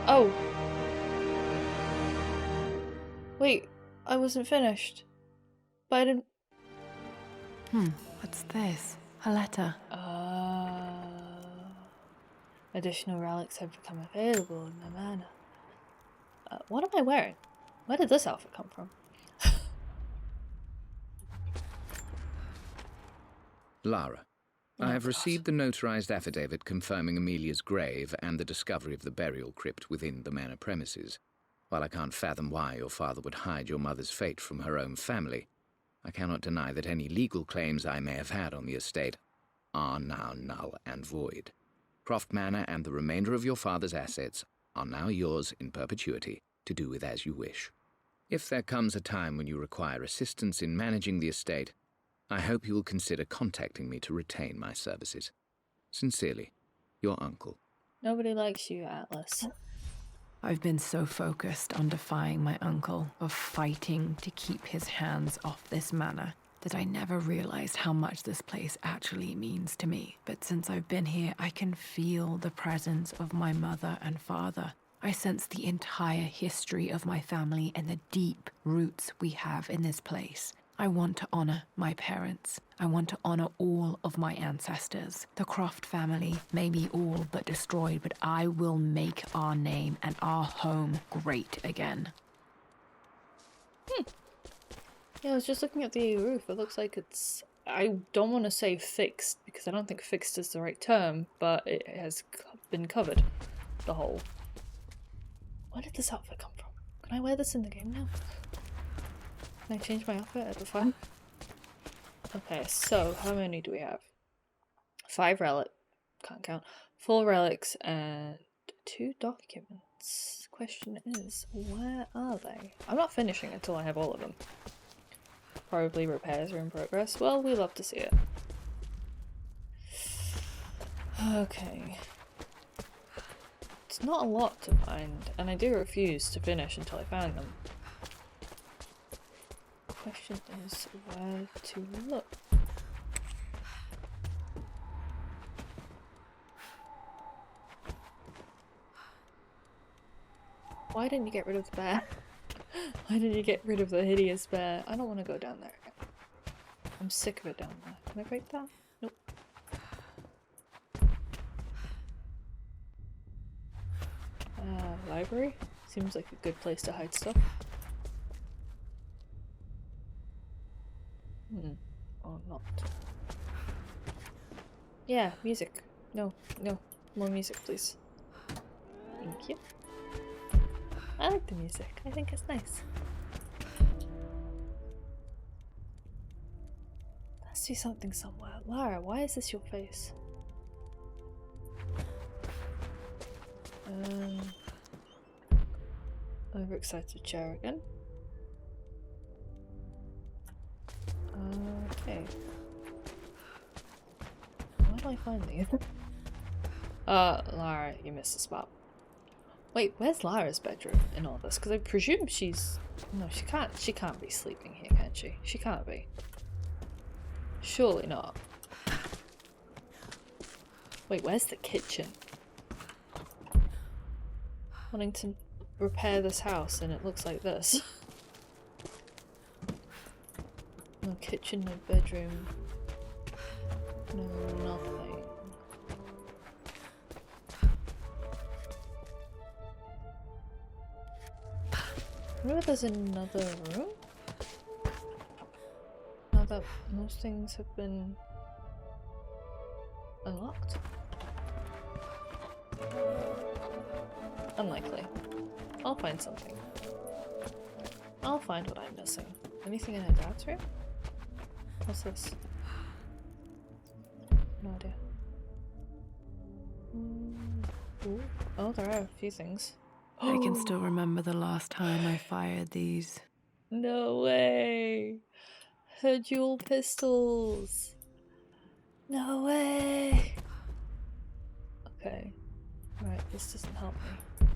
Oh. Wait, I wasn't finished. But I didn't... What's this? A letter. Additional relics have become available in the manor. What am I wearing? Where did this outfit come from? Lara, I have received the notarized affidavit confirming Amelia's grave and the discovery of the burial crypt within the manor premises. While I can't fathom why your father would hide your mother's fate from her own family, I cannot deny that any legal claims I may have had on the estate are now null and void. Croft Manor and the remainder of your father's assets are now yours in perpetuity to do with as you wish. If there comes a time when you require assistance in managing the estate, I hope you will consider contacting me to retain my services. Sincerely, your uncle. Nobody likes you, Atlas. I've been so focused on defying my uncle, of fighting to keep his hands off this manor, that I never realized how much this place actually means to me. But since I've been here, I can feel the presence of my mother and father. I sense the entire history of my family and the deep roots we have in this place. I want to honor my parents. I want to honor all of my ancestors. The Croft family may be all but destroyed, but I will make our name and our home great again. Yeah, I was just looking at the roof. It looks like it's... I don't want to say fixed, because I don't think fixed is the right term, but it has been covered. The whole. Where did this outfit come from? Can I wear this in the game now? Can I change my outfit at the farm? Okay, so how many do we have? 5 relic. Can't count. 4 relics and 2 documents. Question is, where are they? I'm not finishing until I have all of them. Probably repairs are in progress. Well, we love to see it. Okay. It's not a lot to find, and I do refuse to finish until I find them. Question is, where to look? Why didn't you get rid of the bear? Why didn't you get rid of the hideous bear? I don't want to go down there again. I'm sick of it down there. Can I break that? Nope. Library? Seems like a good place to hide stuff. Or not. Yeah, music. No, no. More music, please. Thank you. I like the music. I think it's nice. Let's do something somewhere. Lara, why is this your face? Overexcited chair again. Okay. Where do I find these? Lara, you missed a spot. Wait, where's Lara's bedroom in all this? Because I presume she's... No, she can't be sleeping here, can she? She can't be. Surely not. Wait, where's the kitchen? Wanting to repair this house and it looks like this. No kitchen, no bedroom. No nothing. I wonder if there's another room? Now that most things have been unlocked? Unlikely. I'll find something. I'll find what I'm missing. Anything in her dad's room? What's this? No idea. Ooh. Oh, there are a few things. I can still remember the last time I fired these. No way! Her dual pistols! No way! Okay. Right, this doesn't help me.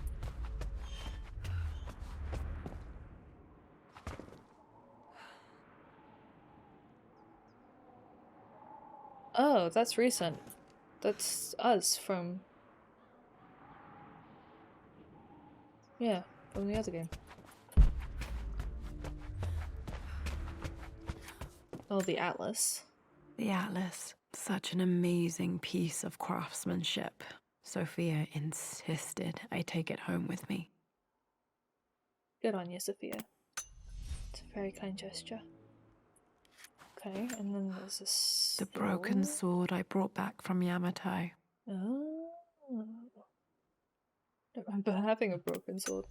Oh, that's recent. That's us from... Yeah, from the other game. Oh, the Atlas. The Atlas. Such an amazing piece of craftsmanship. Sophia insisted I take it home with me. Good on you, Sophia. It's a very kind gesture. Okay, and then there's this... The broken sword I brought back from Yamatai. Oh. I don't remember having a broken sword.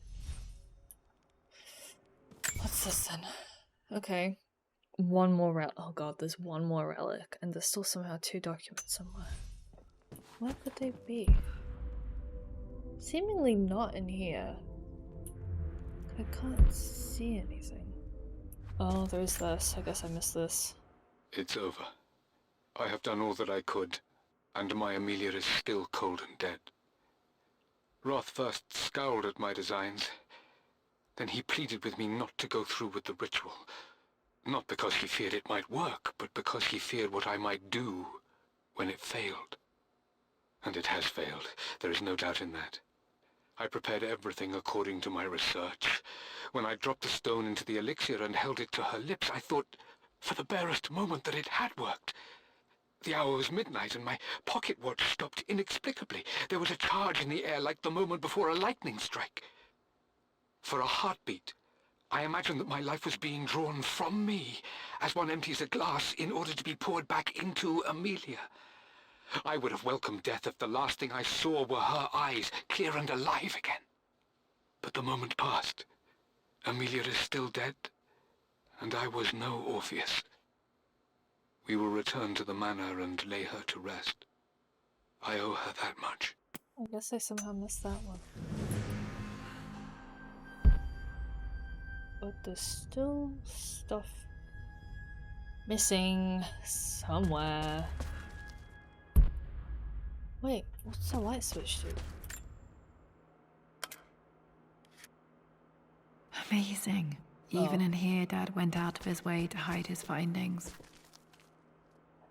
What's this then? Okay. One more relic. Oh god, there's one more relic. And there's still somehow 2 documents somewhere. Where could they be? Seemingly not in here. I can't see anything. Oh, there's this. I guess I missed this. It's over. I have done all that I could, and my Amelia is still cold and dead. Roth first scowled at my designs. Then he pleaded with me not to go through with the ritual. Not because he feared it might work, but because he feared what I might do when it failed. And it has failed. There is no doubt in that. I prepared everything according to my research. When I dropped the stone into the elixir and held it to her lips, I thought for the barest moment that it had worked. The hour was midnight, and my pocket watch stopped inexplicably. There was a charge in the air like the moment before a lightning strike. For a heartbeat, I imagined that my life was being drawn from me, as one empties a glass in order to be poured back into Amelia. I would have welcomed death if the last thing I saw were her eyes, clear and alive again. But the moment passed. Amelia is still dead, and I was no Orpheus. We will return to the manor and lay her to rest. I owe her that much. I guess I somehow missed that one. But there's still stuff missing somewhere. Wait, what's the light switch to? Amazing. Even in here, Dad went out of his way to hide his findings.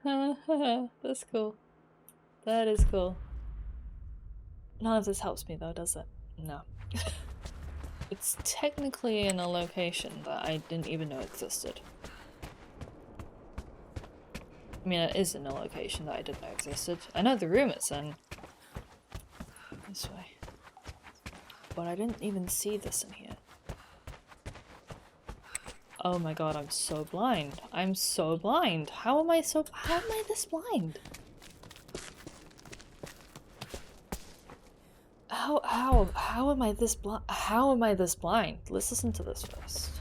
That's cool. That is cool. None of this helps me though, does it? No. It's technically in a location that I didn't even know existed. I mean, it is in a location that I didn't know existed. I know the room it's in. This way. But I didn't even see this in here. Oh my god, I'm so blind. I'm so blind. How am I this blind? How am I this blind? How am I this blind? Let's listen to this first.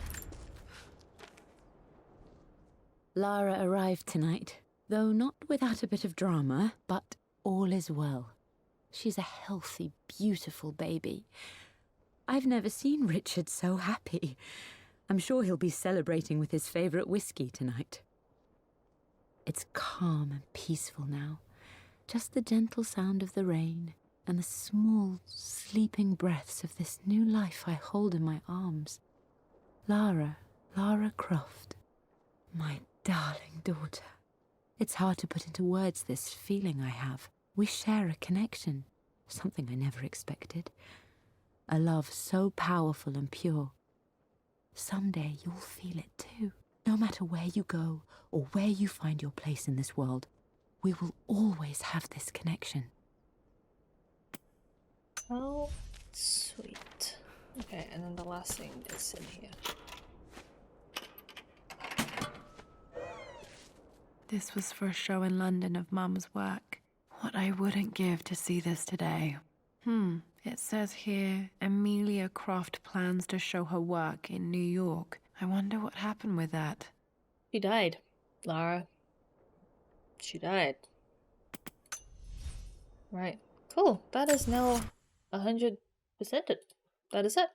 Lara arrived tonight, though not without a bit of drama, but all is well. She's a healthy, beautiful baby. I've never seen Richard so happy. I'm sure he'll be celebrating with his favourite whiskey tonight. It's calm and peaceful now. Just the gentle sound of the rain and the small, sleeping breaths of this new life I hold in my arms. Lara Croft, my darling daughter. It's hard to put into words this feeling I have. We share a connection, something I never expected. A love so powerful and pure. Someday you'll feel it too. No matter where you go or where you find your place in this world, we will always have this connection. Oh, sweet. Okay, and then the last thing is in here. This was for a show in London of Mum's work. What I wouldn't give to see this today. It says here, Amelia Croft plans to show her work in New York. I wonder what happened with that. She died, Lara. She died. Right. Cool. That is now 100%. That is it.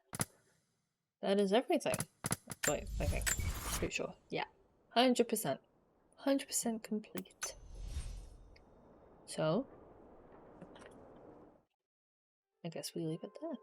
That is everything. Wait, I think. Pretty sure. Yeah. 100%. 100% complete. So, I guess we leave it there.